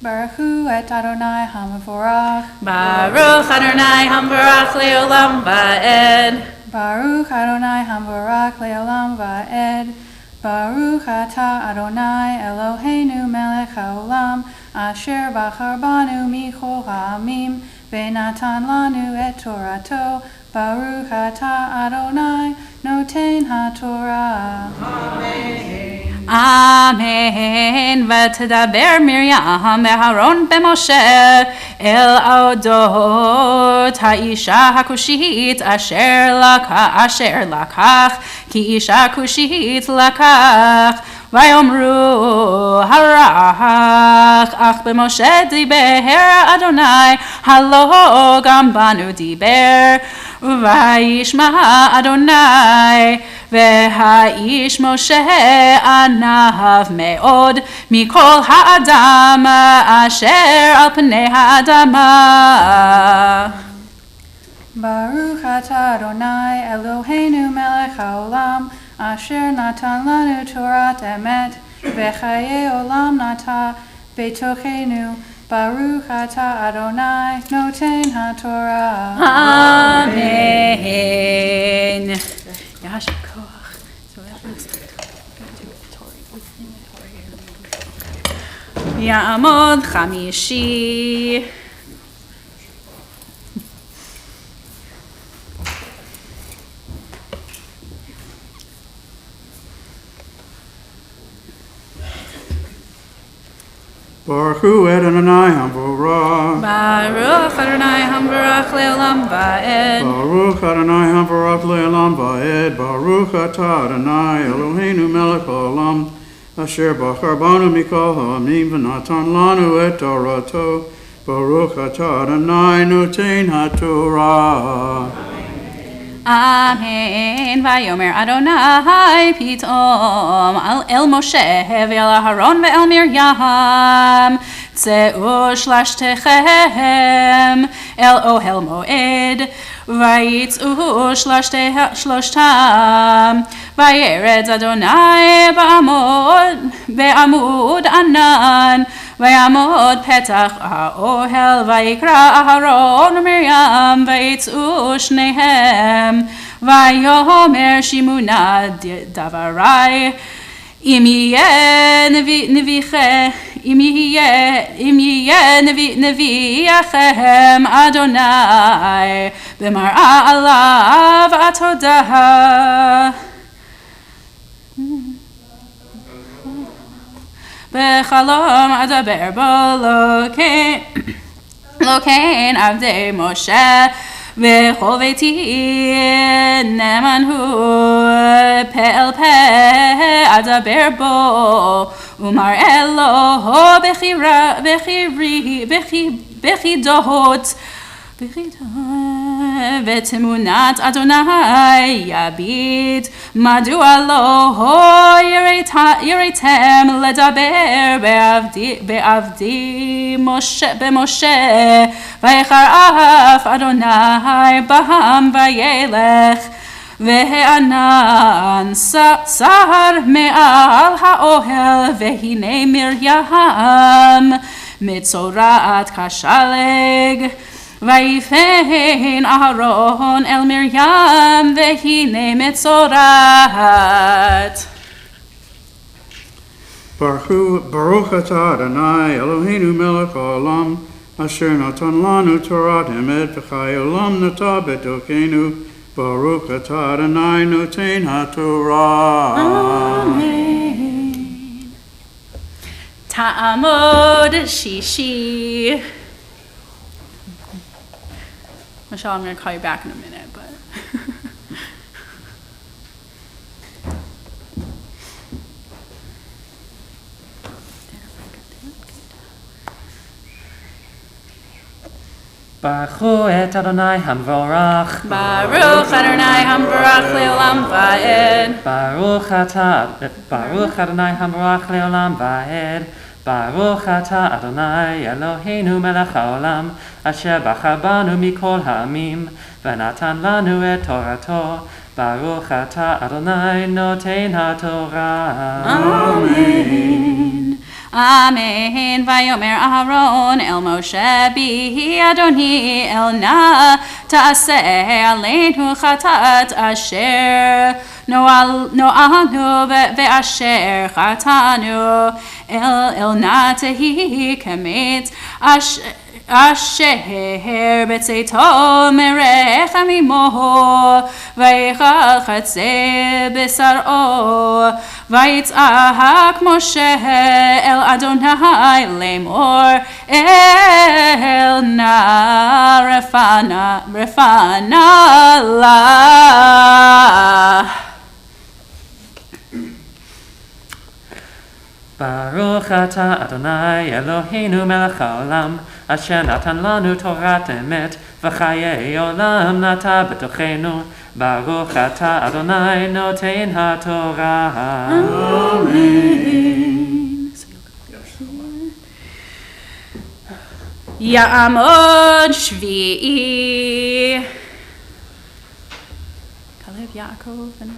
Baruch et Adonai Hamvarach. Baruch Adonai Hamvarach Leolam Va'ed. Baruch Adonai Hamvarach Leolam Va'ed. Baruch Ata Adonai Eloheinu Melech Haolam, Asher Bachar Banu Michol Ha'amim, V'natan Lanu Et Torato. Baruch Ata Adonai Noten HaTorah. Amen. ותדבר מרים ואהרון במשה אל אודות האישה הכושית אשר לקח, כי אישה כושית לקח. ויאמרו הרח, אך במשה דיבר אדוני, הלא גם בנו דיבר. וישמע אדוני, והאיש משה עניו מאוד מכל האדם אשר על פני האדמה. ברוך אתה אדוני אלוהינו מלך העולם, אשר נתן לנו תורת אמת, וחיי עולם נטע בתוכנו. ברוך אתה אדוני נותן התורה. אמן. יישר כוח. יעמוד חמישי. Baruch hu Adonai hamvorach. Baruch Adonai hamvarach le'olam va'ed. Baruch Adonai hamvorach le'olam va'ed. Baruch atah Adonai Eloheinu melech haolam, asher bachar banu mikol ha'amim v'natan lanu et torato. Baruch atah Adonai noten haTorah. Amen. Vayomer Adonai pitom el Moshe ve'el Aharon ve'el Miriam tzeu shlashtechem el ohel moed vayitz'u shloshtam vayeretz Adonai be'amud anan vayamod petach ha'ohel vayikra Aharon u'Miriam vayitz'u shnehem vayomer shimuna davarai im yeh nevi'achem Adonai b'mar'a alav atodah בחלום אדבר בו לוקן עבדי משה וכל ביתי נאמן הוא פה אל פה אדבר בו ומראה לו בחידות ותמונת אדוני יביט מדוע לא יראתם לדבר בעבדי במשה ויחרף אדוני בם וילך והענן סר מעל האוהל והנה מרים מצורעת כשלג ויפן אהרון אל מרים והנה מצורעת. Baruch atah Adonai Eloheinu melech haolam, asher natan lanu torat emet v'chai olam nata betokenu. Baruch atah Adonai noten haTorah. Amen. Ta'amod shishi. Michelle, I'm going to call you back in a minute, but Baruch et Adonai hamvorach. Baruch Adonai hamvarach le'olam va'ed. Baruch Adonai hamvorach le'olam va'ed. Baruch atah Adonai Eloheinu melech haolam, asher bachar banu mikol ha'amim, v'natan lanu et torato. Baruch atah Adonai noten haTorah. Amen. Amen. Vayomer Aharon el Moshe bihi Adoni el na ta'aseh aleinu chatat asher no'anu ve'asher chatanu el na tehi kemet asher betzeito merech amimo vayechal chatze besar'o ויצעק משה אל אדוני לאמור אל נא רפנה לה. ברוך אתה אדוני אלוהינו מלך העולם, אשר נתן לנו תורת אמת וחיי עולם נטע בתוכנו. Baruch atah Adonai noten haTorah. Amen. Ya'amod Shvi'i. Kalev Yaakov and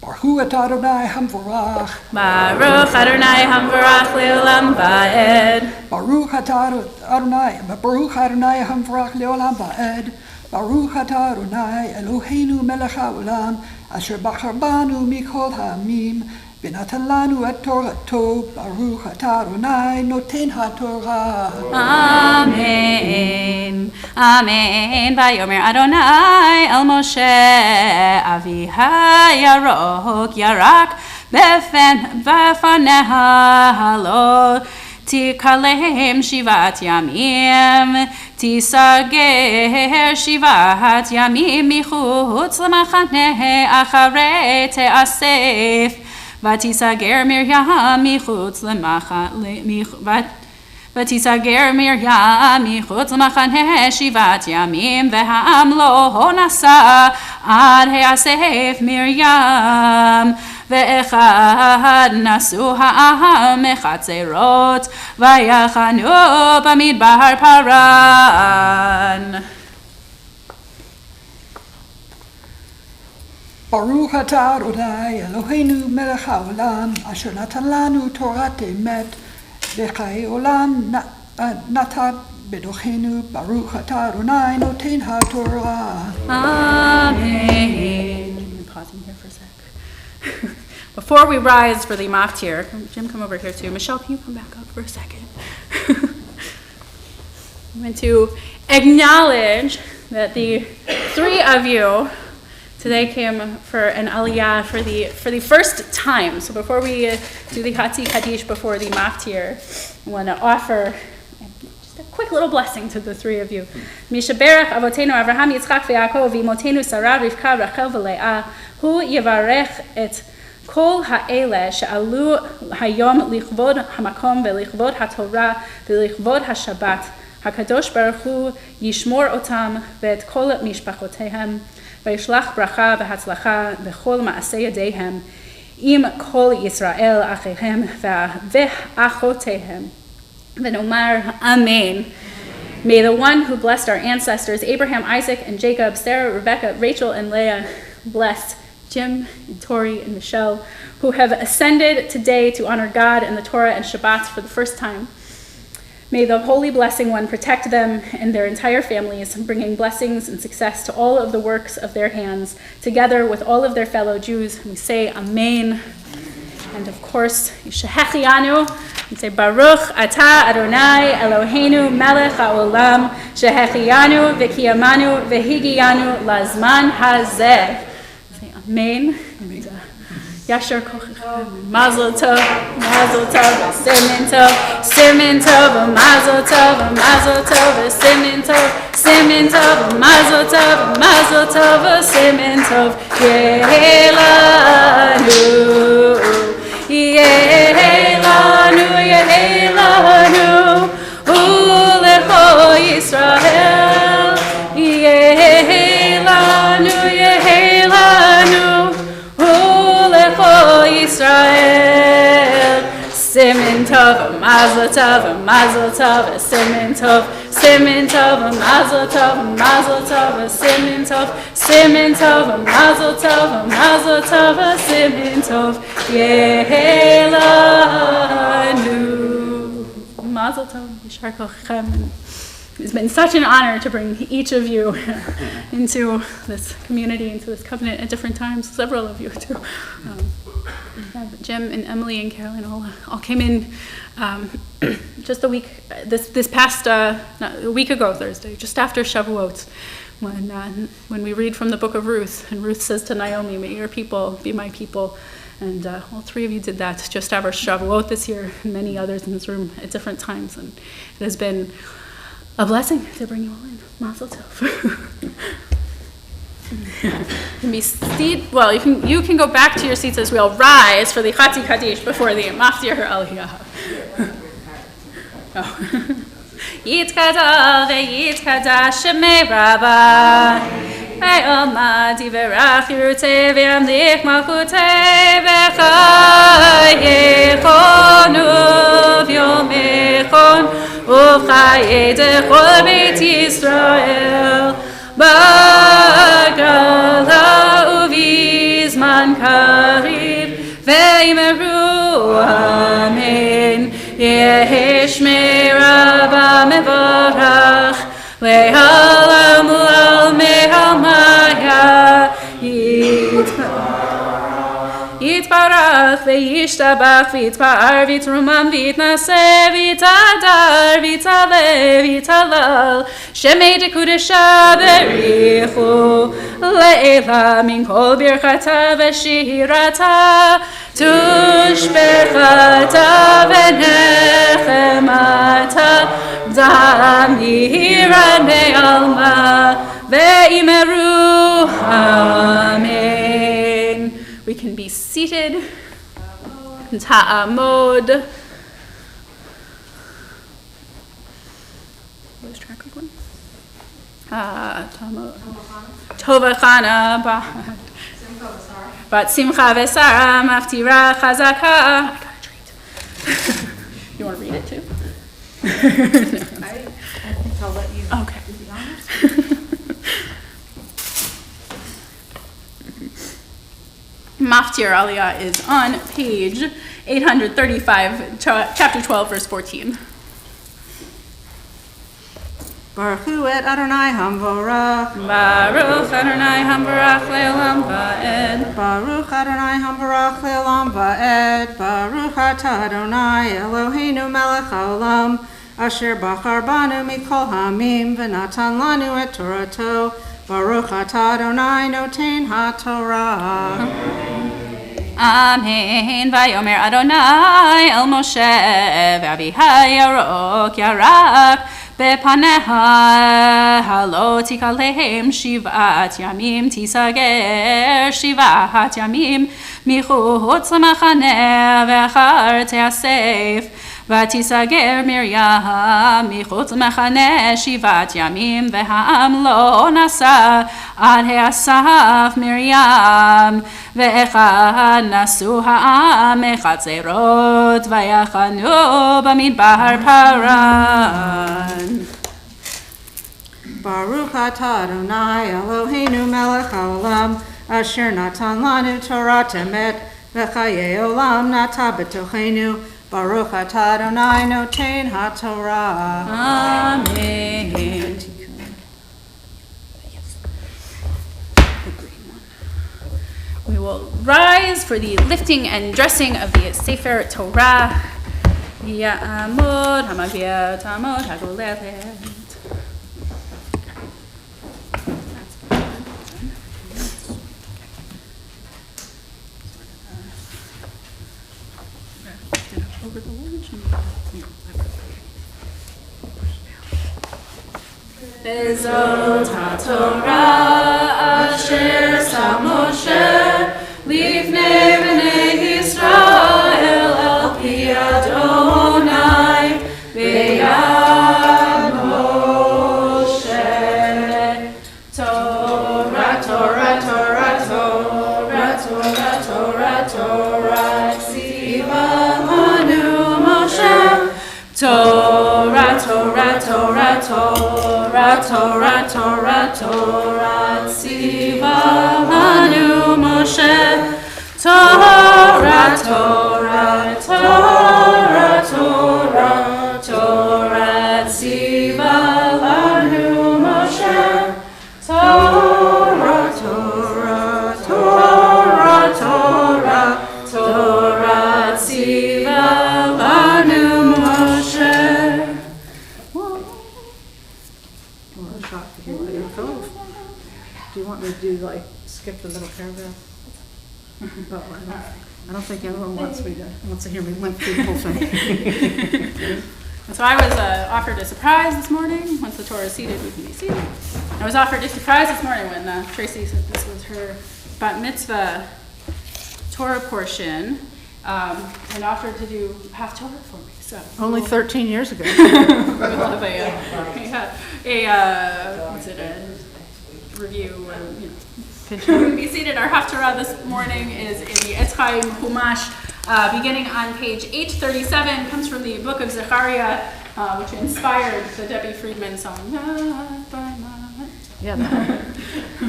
Baruch atah Adonai hamvarach. Baruch Adonai hamvarach leolam va'ed. Baruch atah Adonai hamvarach leolam va'ed. Baruch atah Adonai Eloheinu melech haolam asher bachar banu mikol ha'amim v'natan lanu et torato. Baruch atah Adonai noten haTorah. Amen. Amen. Vayomer Adonai el Moshe Avihai Yarok Yarak befaneha lo Tikalem Shivat Yamim Tisager Shivat Yamim Michutz Lamachane Acharei Te'asef Vatisager Miriam Michutz Lamachane ותיסגר מרים מחוץ למחנה 7 ימים והעם לא נסע עד היאסף מרים ואחד נסעו העם מחצרות ויחנו במדבר פרן. Baruch atah Adonai Eloheinu melech haolam asher natan lanu torat emet v'chayei olam natan bedochenu. Baruch atah Adonai noten haTorah. Amen. I'm pausing here for a sec. Before we rise for the maftir, Jim, come over here too. Michelle, can you come back up for a second? I'm going to acknowledge that the 3 of you today came for an aliyah for the first time. So before we do the Hatzi Kaddish before the maftir, I want to offer just a quick little blessing to the 3 of you. Mishaberach avotenu Avraham Yitzchak veYaakov v'imotenu Sarah Rivka Rachel v'Leah hu yivarech et kol ha'ele she'alu hayom lichvod hamakom ve'lichvod haTorah ve'lichvod haShabbat. HaKadosh Baruch Hu yishmor otam ve'et kol mishpachotehem וישלח ברכה והצלחה בכל מעשה ידיהם עם כל ישראל אחיהם ואחותיהם ונאמר Amen. May the one who blessed our ancestors Abraham, Isaac, and Jacob, Sarah, Rebecca, Rachel, and Leah bless Jim and Tori and Michelle who have ascended today to honor God and the Torah and Shabbat for the first time. May the Holy Blessing One protect them and their entire families, bringing blessings and success to all of the works of their hands, together with all of their fellow Jews. And we say Amen. And of course, Shehechianu, we say Baruch Atah Adonai Eloheinu Melech HaOlam, Shehechianu V'kiyamanu V'higiyanu Lazman Hazeh. Say Amen. Yasher Kochechem, Mazel Tov, Simin Tov, Simin Tov, Mazel Tov, Mazel Tov, Simin Tov, Simin Tov, Mazel Tov, Mazel Tov, Simin Tov, Yehelanu, Yehelanu, Yehelanu, Ulecho Yisrael, Yehelanu, Yehelanu, Israel, Simin Tov, Mazel Tov, Mazel Tov, Simin Tov, Simin Tov, Mazel Tov, Mazel Tov, Simin Tov, Simin Tov, Mazel Tov, Mazel Tov, Simin Tov, Yehelanu, Mazel Tov, Yishar Kochechem. It's been such an honor to bring each of you into this community, into this covenant at different times, several of you too. Jim and Emily and Carolyn all came in just a week ago Thursday, just after Shavuot, when we read from the book of Ruth, and Ruth says to Naomi, may your people be my people. And all 3 of you did that just after Shavuot this year, and many others in this room at different times. And it has been a blessing to bring you all in. Mazel Tov. Can be well, you can go back to your seats as we'll rise for the Chatzi Kaddish before the Maftir Aliyah. Yitkada ve'yitkada shemei Rabbi ve'omad yiverach yirutei ve'amlich malchutei v'chayechon uv'yomechon uv'chayei dechol beit Yisrael b'gala uv'izman kariv ve'imeru amen. Yehi shmei Rabba mevorach le'olam u'almei almaya yitbarach ve'yishtabach v'yitpa'ar v'yitrumam v'yitnaseh v'yitadar v'yitaleh v'yitalal shemei dekudesha berichu le'ela min kol birchata v'shirata tushbechata v'nechemata dam yiranei alma ve'imeru amen. We can be seated. Ta'amod. Lose track of one. Tovachana. But simcha v'sara maftira chazaka. I got a treat. You want to read it too? I think I'll let you. Okay. Do the honors. Maftir Aliyah is on page 835, chapter 12, verse 14. Baruch hu et Adonai hamvorach. Baruch Adonai hamvarach le'olam va'ed. Baruch Adonai hamvorach le'olam va'ed. Baruch atah Adonai Eloheinu melech haolam asher bachar banu mikol hamim v'natan lanu et Torato. Baruch atah Adonai noten haTorah. Amen. Vayomer Adonai el Moshe ve'Avihai yarok yarak bepaneha halo tikalehem shivat yamim tisager shivat yamim michutz lemachane ve'achar te'asef ותיסגר מרים מחוץ למחנה 7 ימים והעם לא נסע עד הסף מרים ואחד נסעו העם מחצרות ויחנו במדבר פרן. Baruch atah Adonai Eloheinu melech haolam asher natan lanu Torah emet v'chayei olam nata b'tochenu. Baruch atah Adonai noten haTorah. Amen. We will rise for the lifting and dressing of the Sefer Torah. Ya'amod hamaviat amod hagolelet. Over the lunch. Bezot HaTorah asher sam Moshe lifnei bnei Yisrael el pi Adonai v'yad Moshe Torah, Torah, Torah, Torah, Torah, Torah, Torah tziva lanu Moshe Torah, Torah, Torah, Torah, Torah, Torah, Torah, tziva lanu Moshe. Torah, Torah, Torah, Torah, Torah, tziva lanu Moshe. Torah, Torah, Torah, Torah, Torah, tziva lanu Moshe. Do you want me to do like skip the little paragraph? But I don't think anyone wants to hear me went through the whole thing. And so I was offered a surprise this morning. Once the Torah is seated, we can be seated. I was offered a surprise this morning when Tracy said this was her bat mitzvah Torah portion, and offered to do half Torah for me. So Only 13 years ago. we'll have a review. We'll be seated. Our Haftarah this morning is in the Etz Chaim Chumash, beginning on page 837. Comes from the book of Zechariah, which inspired the Debbie Friedman song. Not by might. Yeah.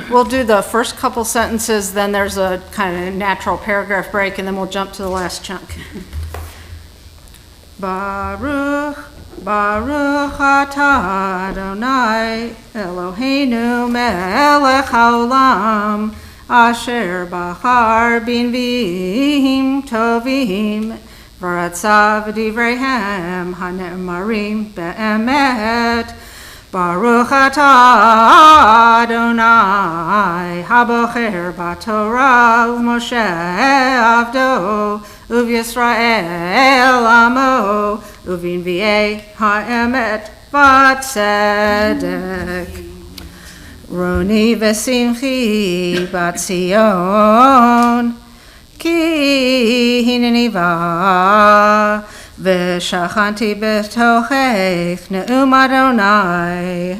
We'll do the first couple sentences, then there's a kind of natural paragraph break, and then we'll jump to the last chunk. Baruch, Baruch atah Adonai Eloheinu melech haolam asher bachar b'nviim tovim v'ratzav v'divreihem hane'emarim be'emet. Baruch atah Adonai habocher b'Torah u'Moshe avdo u'Yisrael amo u'v'nviei ha'emet v'tzedek. Roni v'simchi b'Tzion ki hineni va v'shachanti b'tochech ne'um Adonai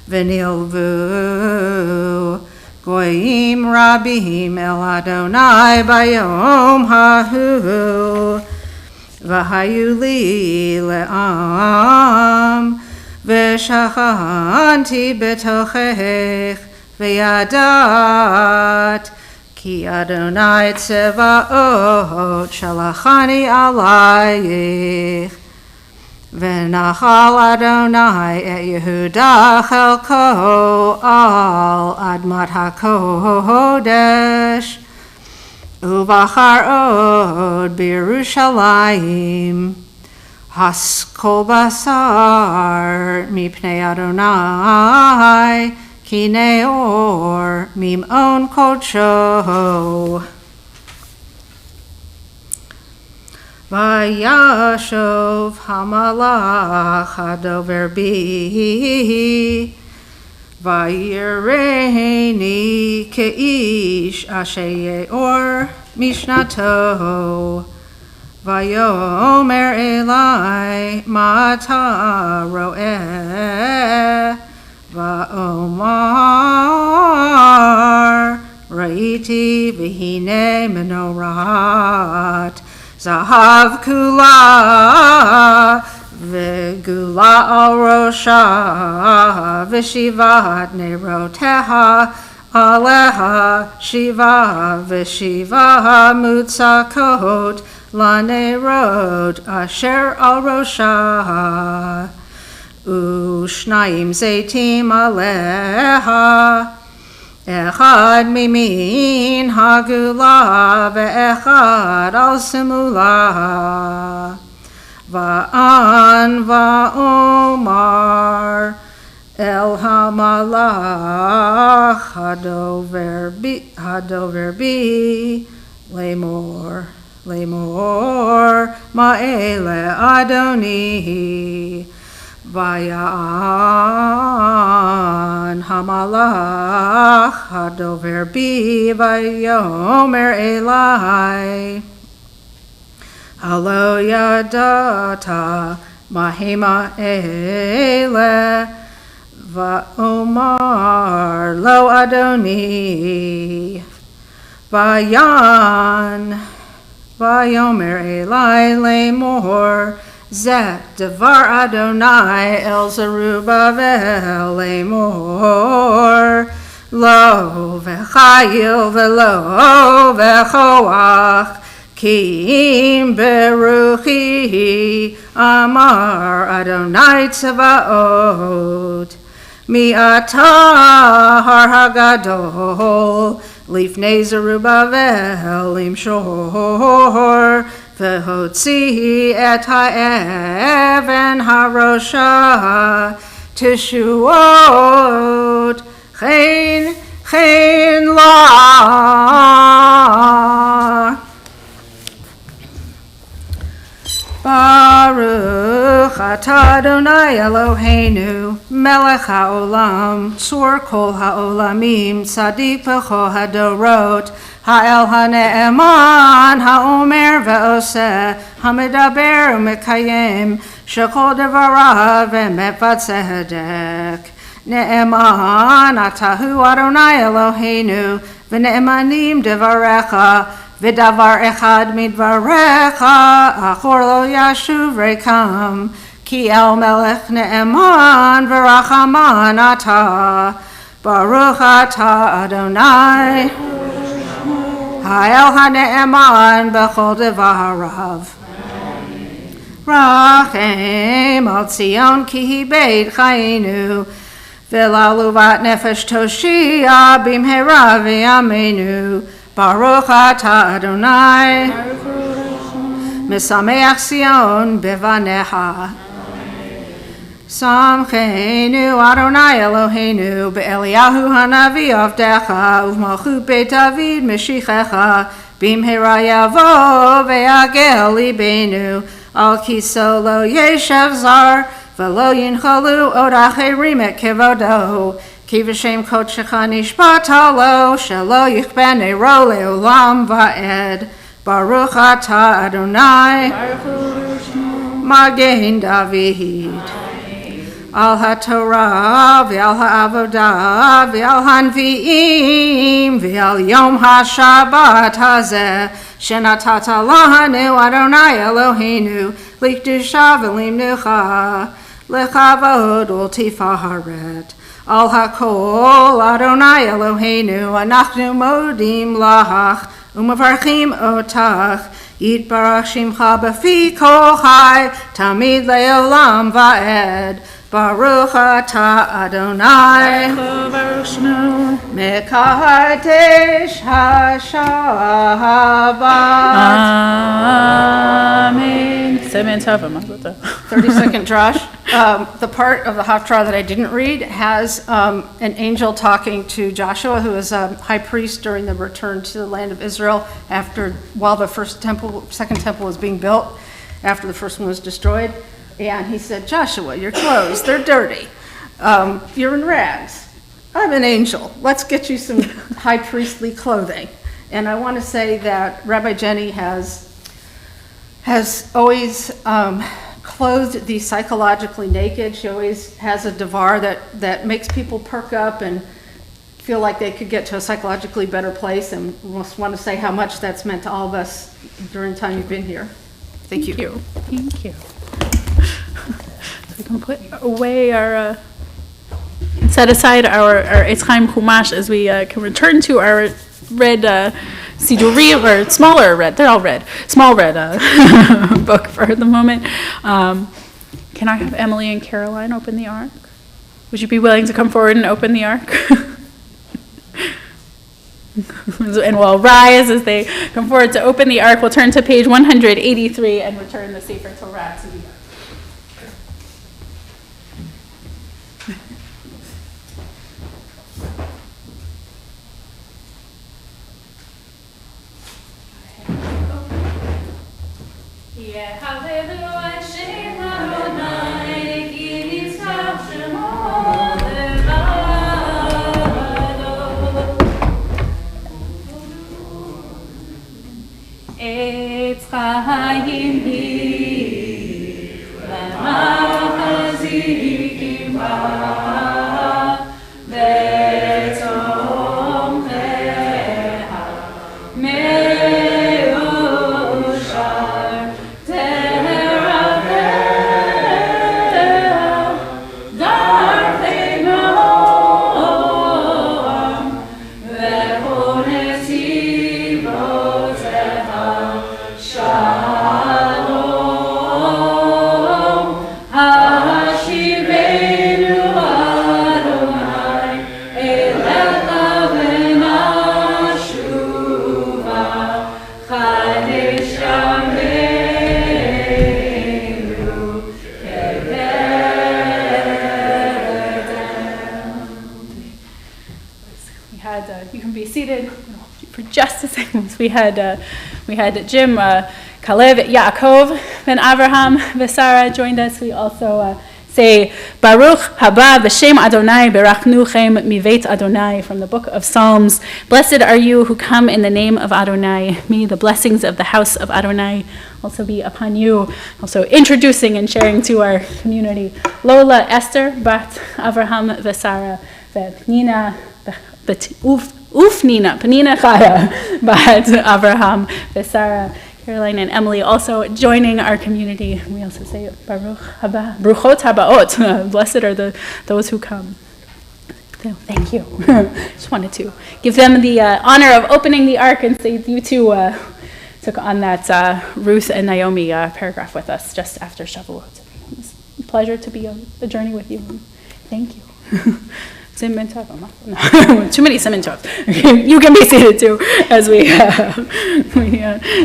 v'nilvu goyim rabim el Adonai bayom hahu v'hayu li le'am v'shachanti b'tochech v'yadat Ki Adonai tzevaot shalachani alayich v'nachal Adonai et Yehuda chelko al admat hakodesh uvachar od b'Yerushalayim haskol basar mipnei Adonai Ki neor mim'on kodsho. Vayashov hamalach hadover bi vayireni keish asher yeor mishnato vayomer elai mata ro'eh Va'omar Ra'iti v'hine menorat Zahav kula V'gula al rosha V'shivat neroteha Aleha shiva V'shiva mutzakot Lanerot asher al rosha Ushnayim zeitim aleha Echad mimin hagula Ve'echad al simula Va'an va'omar El hamalach hadover bi Lemor ma'ele adoni Vayan hamalach hadover bi vayomer elai Halo yadata mahima ele Va'omar lo adoni Vayan vayomer elai lemor Zet devar Adonai el Zerubbabel lemor lo v'chayil v'lo v'choach ki im beruchi amar Adonai tzavaot mi atah har hagadol lifnei Zerubbabel imshor V'hotzi et ha'even harosha tishuot chen la. Baruch ata Adonai Eloheinu, melech haolam, tzur kol haolamim, tzadik v'chol hadorot, ha'el ha'ne'eman, ha'omer ve'oseh, ha'medaber u'mekayem, shekol devarav emet v'tzedek. Ne'eman atahu Adonai Eloheinu, v'ne'emanim devarecha, v'davar echad midvarecha, achor lo yashuv rekam, ki el melech ne'eman v'rachaman ata, baruch ata Adonai, ha'el ha'ne'eman b'chol devarav. Rachem al Tzion ki hi beit chayinu, v'laluvat nefesh toshia bimhera v'yameinu, baruch ata Adonai, mesameach Sion bevanecha. Samcheinu Adonai Eloheinu be'Eliyahu hanavi avdecha u'malchut beit David meshichecha bimhera yavo ve'yagel libenu al kiso lo yeshev zar v'lo yinchalu od acherim et kevodo ki v'shem kodshecha nishbata lo shelo yichben ero leolam va'ed baruch ata Adonai Magen David al haTorah v'al ha'avodah v'al hanvi'im v'al yom ha'shabbat hazeh shenatata lanu Adonai Eloheinu likdusha v'limnucha lechavod ultifaharet al hakol Adonai Eloheinu anachnu modim lach umavarchim otach yitbarach shimcha b'fi kol chai tamid leolam va'ed baruch ata Adonai mekadesh hashabat. Amen. 30-second drash. The part of the Haftarah that I didn't read has an angel talking to Joshua, who was a high priest during the return to the land of Israel while the second temple was being built, after the first one was destroyed. And he said, Joshua, your clothes, they're dirty. You're in rags. I'm an angel. Let's get you some high priestly clothing. And I want to say that Rabbi Jenni has always clothed the psychologically naked. She always has a devar that makes people perk up and feel like they could get to a psychologically better place. And we just want to say how much that's meant to all of us during the time you've been here. Thank you. Thank you. So we can put away our, set aside our Eitz Chaim Chumash as we can return to our red Sidurim, or smaller red, they're all red, small red book for the moment. Can I have Emily and Caroline open the ark? Would you be willing to come forward and open the ark? And we'll rise as they come forward to open the ark. We'll turn to page 183 and return the Sefer Torah to the ark. Eitz Chaim hi lema'chazikim ba v'tomcheha meushar terafel darchei noam v'kol netivoteha Shalom, Hashivenu Adonai, Elecha v'nashuva, Chadesh yameinu ke'Beth-El. We had, you can be seated for just a second. We had Jim Kalev Yaakov ben Avraham v'Sara joined us. We also say Baruch haba v'shem Adonai berachnuchem mivet Adonai from the book of Psalms. Blessed are you who come in the name of Adonai. May the blessings of the house of Adonai also be upon you. Also introducing and sharing to our community Lola Esther bat Avraham v'Sara v'Pnina Ufnina Penina Chaya bat Avraham v'Sara. Caroline and Emily also joining our community. We also say Baruch haba, Bruchot habaot. Blessed are those who come. So thank you. Just wanted to give them the honor of opening the ark and say you two took on that Ruth and Naomi paragraph with us just after Shavuot. It was a pleasure to be on the journey with you. Thank you. Simon Tov. No, too many Simon Tov. You can be seated too as we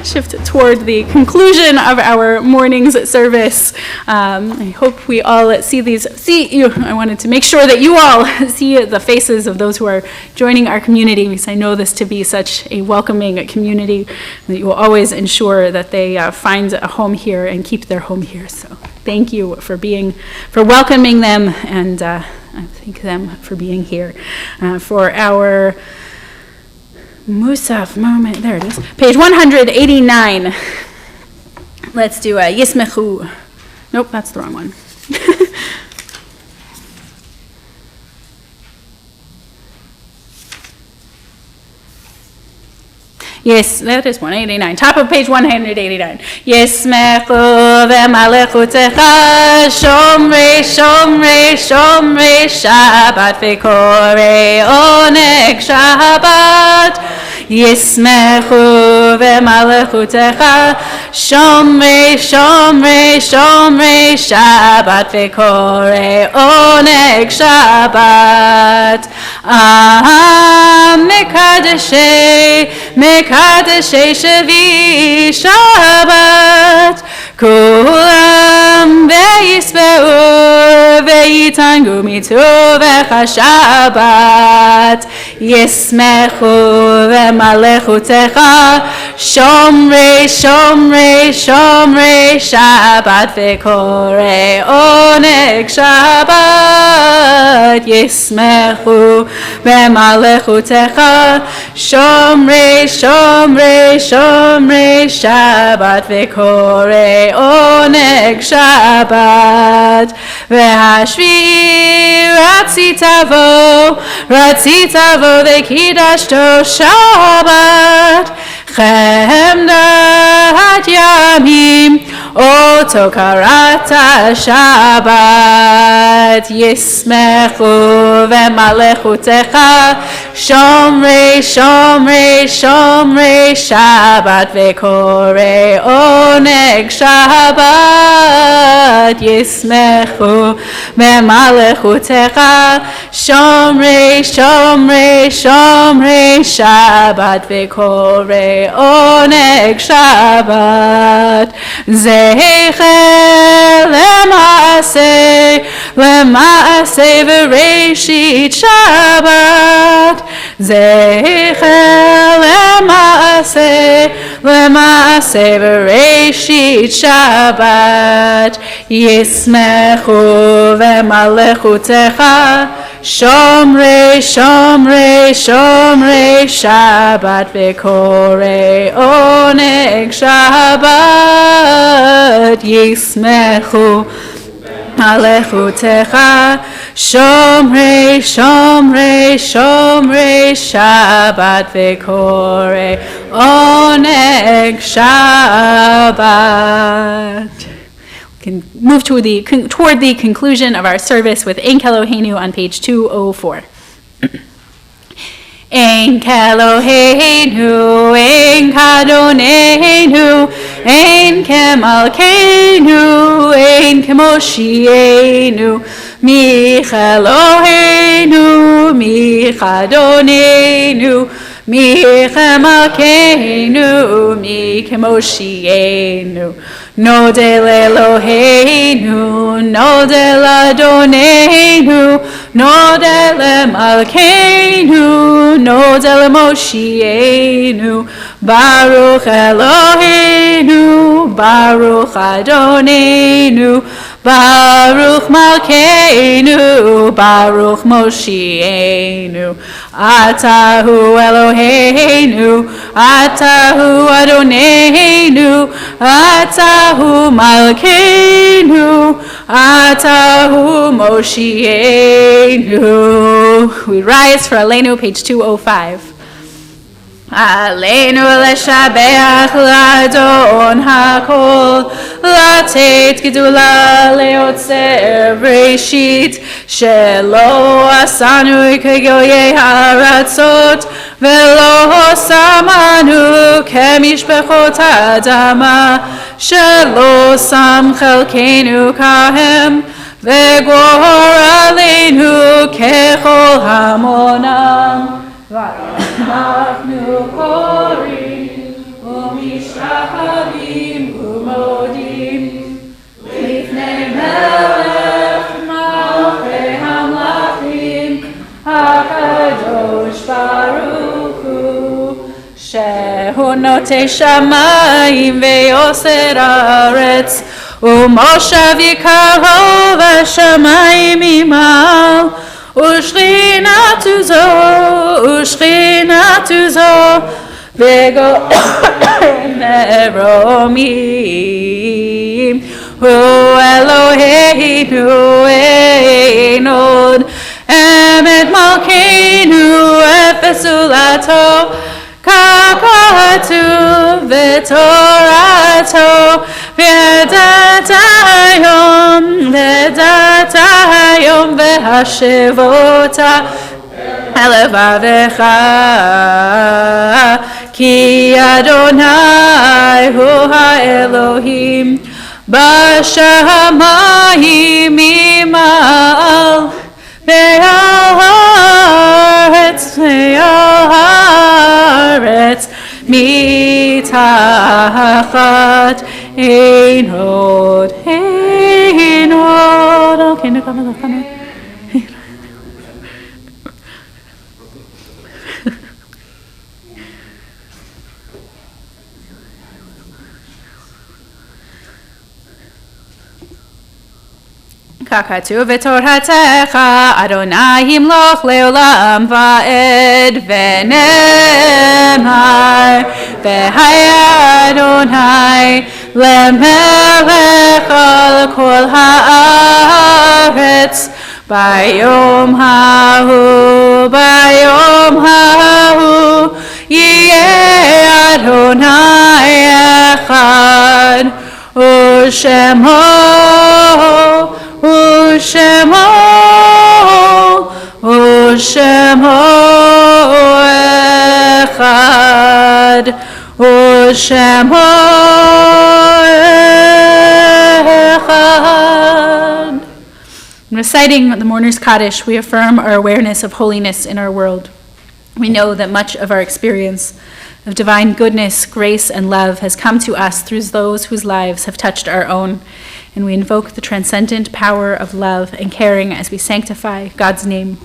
shift toward the conclusion of our morning's service. I hope we all I wanted to make sure that you all see the faces of those who are joining our community, because I know this to be such a welcoming community that you will always ensure that they find a home here and keep their home here. So thank you for welcoming them, and I thank them for being here. For our Musaf moment, there it is, page 189. Let's do a Yismechu. Nope, that's the wrong one. Yes, that is 189. Top of page 189. Yismechu v'malechutecha shomrei shomrei shomrei Shabbat v'korei oneg Shabbat. Yismechu v'malechutecha shomrei shomrei shomrei Shabbat v'korei oneg Shabbat. Mekadeshei Shavi Shabbat Kulam ve'yisbe'u ve'yitangu mituvecha Shabbat Yismechu ve'malechutecha Shomrei Shomrei Shomrei Shabbat ve'korei oneg Shabbat Yismechu ve'malechutecha Shomrei Shomrei Shomrei Shabbat v'korei oneg Shabbat v'hashvi ratzitavo v'kidashto Shabbat chemdat yamim oto karata Shabbat Yismechu v'malechutecha Shomrei Shomrei Shomrei Shabbat v'korei oneg Shabbat Yismechu v'malechutecha Shomrei Shomrei Shomrei Shabbat v'korei oneg Shabbat Zecher Lema'aseh v'reishit Shabbat Zecher Lema'aseh v'reishit Shabbat Yismechu v'malechutecha Shomrei Shomrei Shomrei Shabbat v'korei oneg Shabbat Yismechu malechutecha Shomrei Shomrei Shomrei Shabbat v'korei oneg Shabbat. Can move toward the conclusion of our service with Ein Keloheinu on page 204. Ein Keloheinu, Ein Kadoneinu, Ein Kemalkeinu, Ein Kemoshienu, Micheloheinu, Michadoneinu, Michem Malkeinu, Michem Moshienu, Nodel Eloheinu, Nodel Adonenu, Nodel Malkeinu, Nodel Moshienu, Baruch Eloheinu, Baruch Adonenu, Baruch Malkeinu, Baruch Moshienu, Atahu Eloheinu, Atahu Adonenu, Atahu Malkeinu, Atahu Moshienu. We rise for Aleinu, page 205. Aleinu leshabeach ladon hakol, latet gedula leotzer reshit, shelo asanu kegoye haratzot, velo samanu kemishbechot adama, shelo sam chelkenu kahem, vegor aleinu kechol hamonam. אנחנו קוראים ומשתחווים ומודים לפני מלך מלכי המלכים הקדוש ברוך הוא שהוא נוטה שמיים ויוסר הארץ ומושב יקרו בשמיים ממעל ושכינתו זו וגויים מרומים הוא אלוהינו אין עוד אמת מלכנו אפס זולתו כך כתוב בתורתו וידעת היום והשבותה אל לבבך כי אדוני הוא האלוהים בשמיים ממעל ועל הארץ מתחת אין עוד אוקיי נקרא ככתוב בתורתך אדוני ימלוך לעולם ועד ונאמר והיה אדוני למלך על כל הארץ ביום ההוא יהיה אדוני אחד ושמו אחד ושמו אחד. In reciting the Mourner's Kaddish, we affirm our awareness of holiness in our world. We know that much of our experience of divine goodness, grace, and love has come to us through those whose lives have touched our own, and we invoke the transcendent power of love and caring as we sanctify God's name.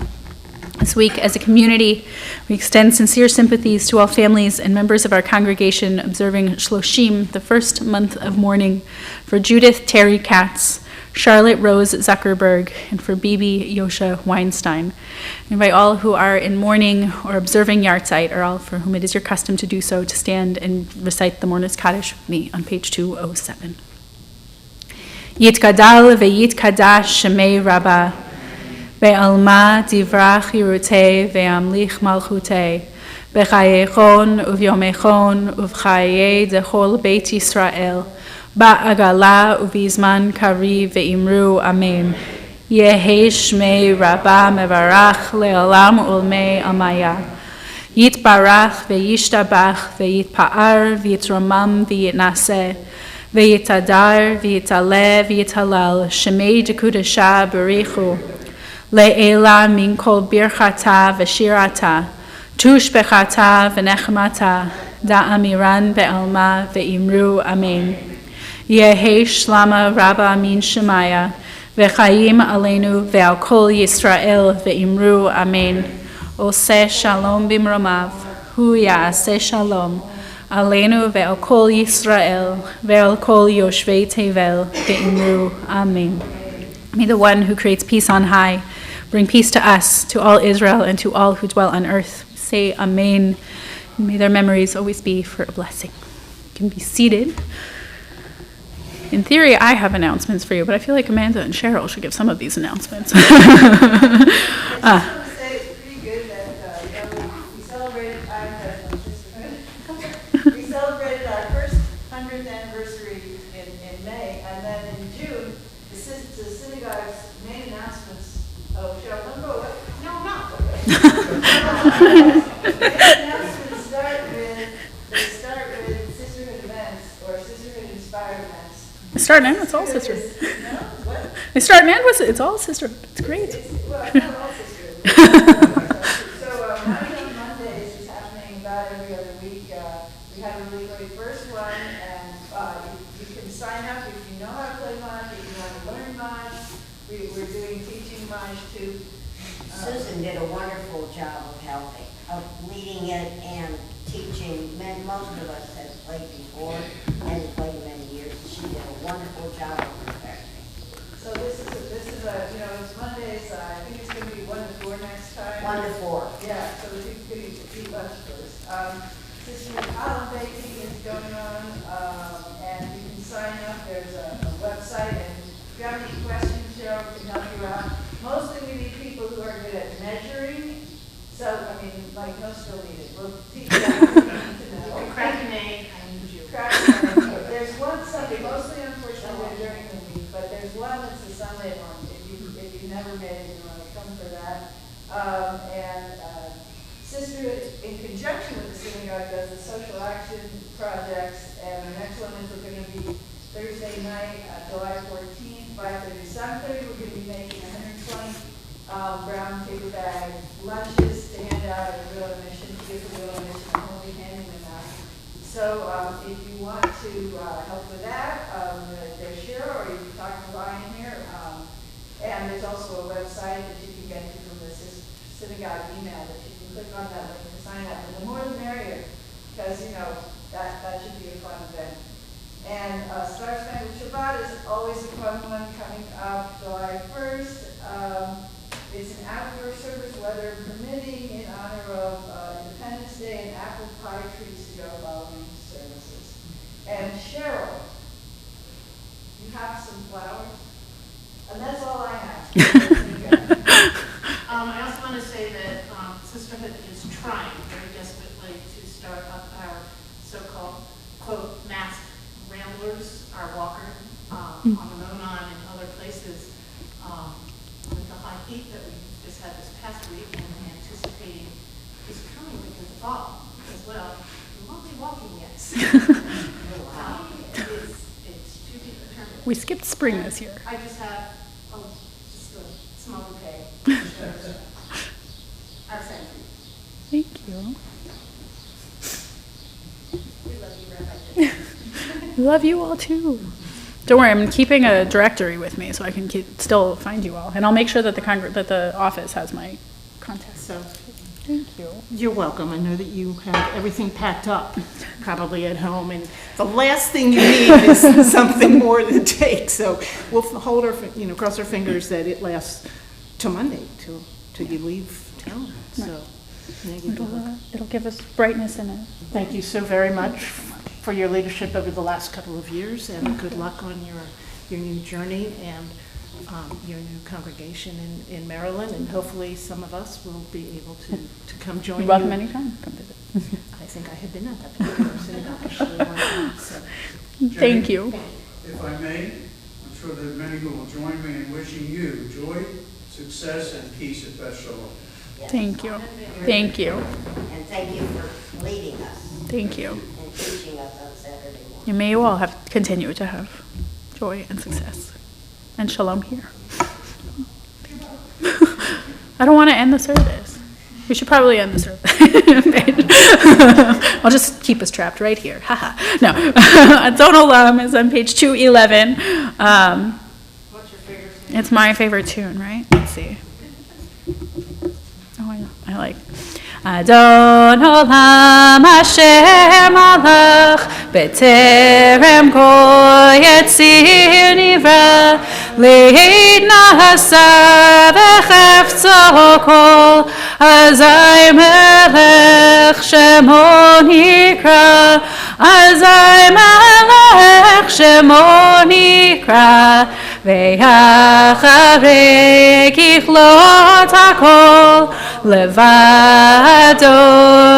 This week, as a community, we extend sincere sympathies to all families and members of our congregation observing Shloshim, the first month of mourning, for Judith Terry Katz, Charlotte Rose Zuckerberg, and for Bibi Yosha Weinstein. I invite all who are in mourning or observing Yartzeit, or all for whom it is your custom to do so, to stand and recite the Mourner's Kaddish with me on page 207. Yitkadal ve'yitkadash shemei Rabba, ve'alma divrach yirutei ve'amlich malchutei, b'chayechon uvyomechon uv'chayei dechol Beit Yisrael, ba'agala uvizman kari ve'imru amen. Yehi shmei Rabba mevarach le'olam ulmei amaya. Yitbarach ve'yishtabach ve'yitpa'ar ve'yitromam ve'yitnaseh. V'yitadar, v'yitale, v'yitalal, shemei dekudasha berichu, le'ela min kol birchata v'shirata, Tushbechata v'nechemata da'amiran be'alma ve'imru amen. Yehi shlama rabba min shemaya ve'chayim aleinu ve'al kol Yisrael ve'imru amen. Oseh shalom bimromav hu ya'aseh shalom aleinu ve'al kol Yisrael ve'al kol yoshvei tevel ve'imru amen. May the one who creates peace on high bring peace to us, to all Israel, and to all who dwell on earth. Say amen. May their memories always be for a blessing. You can be seated. In theory, I have announcements for you, but I feel like Amanda and Cheryl should give some of these announcements. Say it's pretty good that we celebrated we celebrated our first 100th anniversary in May, and then in June, the synagogue's main announcements. Oh, Cheryl, don't go away. No, I'm not. Main announcements start with sisterhood events or sisterhood inspired events. They start and end with all sisterhood. No, what? They start and end with it's all sisterhood. It's great. Well, it's not all sisterhood. So, Money on Mondays is happening about every other week. We had a really great first one, and you can sign up if you know how to play Maj, if you want to learn Maj. We're doing teaching Maj too. Susan did a wonderful job of helping, of leading it and teaching. Most of us have played before and played many years. She did a wonderful job of preparing. So this is it's Mondays. I think it's going to be 1 to 4 next time. 1 to 4. Yeah, so we could eat lunch first. Sister Column baking is going on, and you can sign up. There's a website, and if you have any questions, Cheryl can help you out. Mostly we need people who are good at measuring. So, like no skill needed. We'll teach you what you need to know. Crack an egg, I need you. There's one Sunday, mostly unfortunately during the week, but there's one that's a Sunday one. If you never made it, you want to come for that. Sisterhood, in conjunction with the synagogue, does the social action projects, and the next one is we're going to be Thursday night, July 14th, 5:30 to 7:30. We're going to be making 120 brown paper bag lunches to hand out at the Wheel of Mission, to give the Wheel of Mission, and we'll be handing them out. So if you want to help with that, there's Cheryl, or you can talk to Ryan here. And there's also a website that you can get to from the synagogue email that you can click on that link to sign up. And the more the merrier, because that should be a fun event. And Star Spangled Shabbat is always a fun one coming up July 1st. It's an outdoor service, weather permitting, in honor of Independence Day, and apple pie treats to go following services. And Cheryl, you have some flowers? And that's all I have. I also want to say that Sisterhood is trying very desperately to start up our so-called, quote, masked ramblers, our walker, on the Monon and other places, with the high heat that we just had this past week, and anticipating is coming because of fall as well. We won't be walking yet. It's to be determined. We skipped spring this year. I just have just a small bouquet. Our thank you. Thank you. We love you, Rabbi. Love you all too. Don't worry, I'm keeping a directory with me so I can still find you all, and I'll make sure that the office has my contact. So, Thank you. you're welcome. I know that you have everything packed up, probably at home, and the last thing you need is something more to take. So we'll hold our, cross our fingers that it lasts till Monday, till you leave town. So It'll give us brightness in it. thank you so very much for your leadership over the last couple of years, and good luck on your new journey and your new congregation in Maryland, and hopefully some of us will be able to come join you. You're welcome anytime. Come visit. I think I had been at that particular synagogue actually one time, so. Thank you. If I may, I'm sure there are many who will join me in wishing you joy, success, and peace at Beth-El. Thank you. Thank you. And thank you for leading us Thank you. and teaching us on Saturday morning. And may you all continue to have joy and success. And shalom here. I don't want to end the service. We should probably end this page. I'll just keep us trapped right here. Haha. No. Adon Olam is on page 211. What's your favorite thing? It's my favorite tune, right? Let's see. Oh, I like. Adon Olam Asher Malach B'terem Kol Yetzir Nivra Leid Nasa V'chefzo Kol Azai Melech Shemo Nikra Azai Melech Shemo Nikra Ve'acharei Kichlot HaKol Levado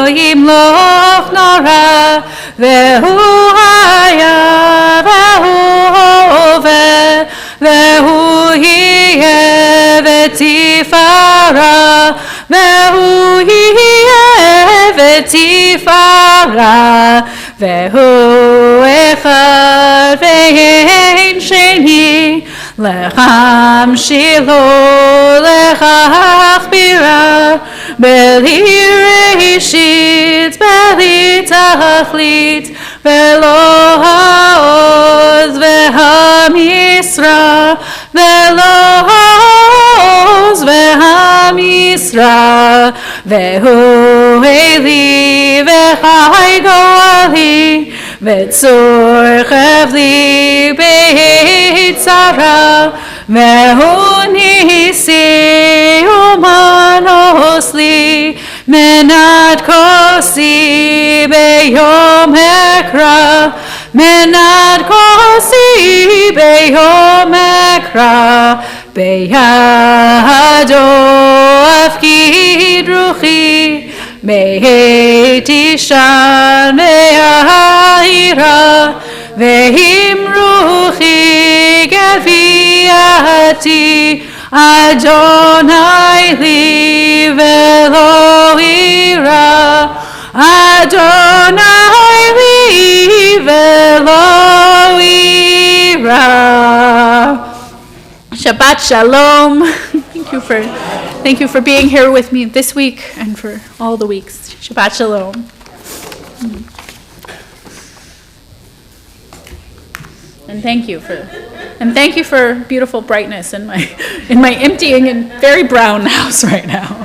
Yimloch Nora Ve'hu Haya Ve'hu Ove Ve'hu Yeh V'tifara Ve'hu Yeh V'tifara Ve'hu Echad Ve'ein Sheni Lecham Shilo Lechach Bira Beli Reshit Beli Tachlit Velo Haoz Vehamisra Velo Haoz Vehamisra Vehu Eli Vechai Goali Vetzor Chavli Beitzara Vehu Nisi Umanosli Menat Kosi Beyom Ekra Menat Kosi Beyom Ekra Beyado Afkid Ruchi Meiti Shan Me'ahira Vehim Ruchi Gaviati Adonai Li Velo Ira Adonai Li Velo Ira. Shabbat Shalom. Thank you for being here with me this week and for all the weeks. Shabbat Shalom. And thank you for beautiful brightness in my emptying and very brown house right now.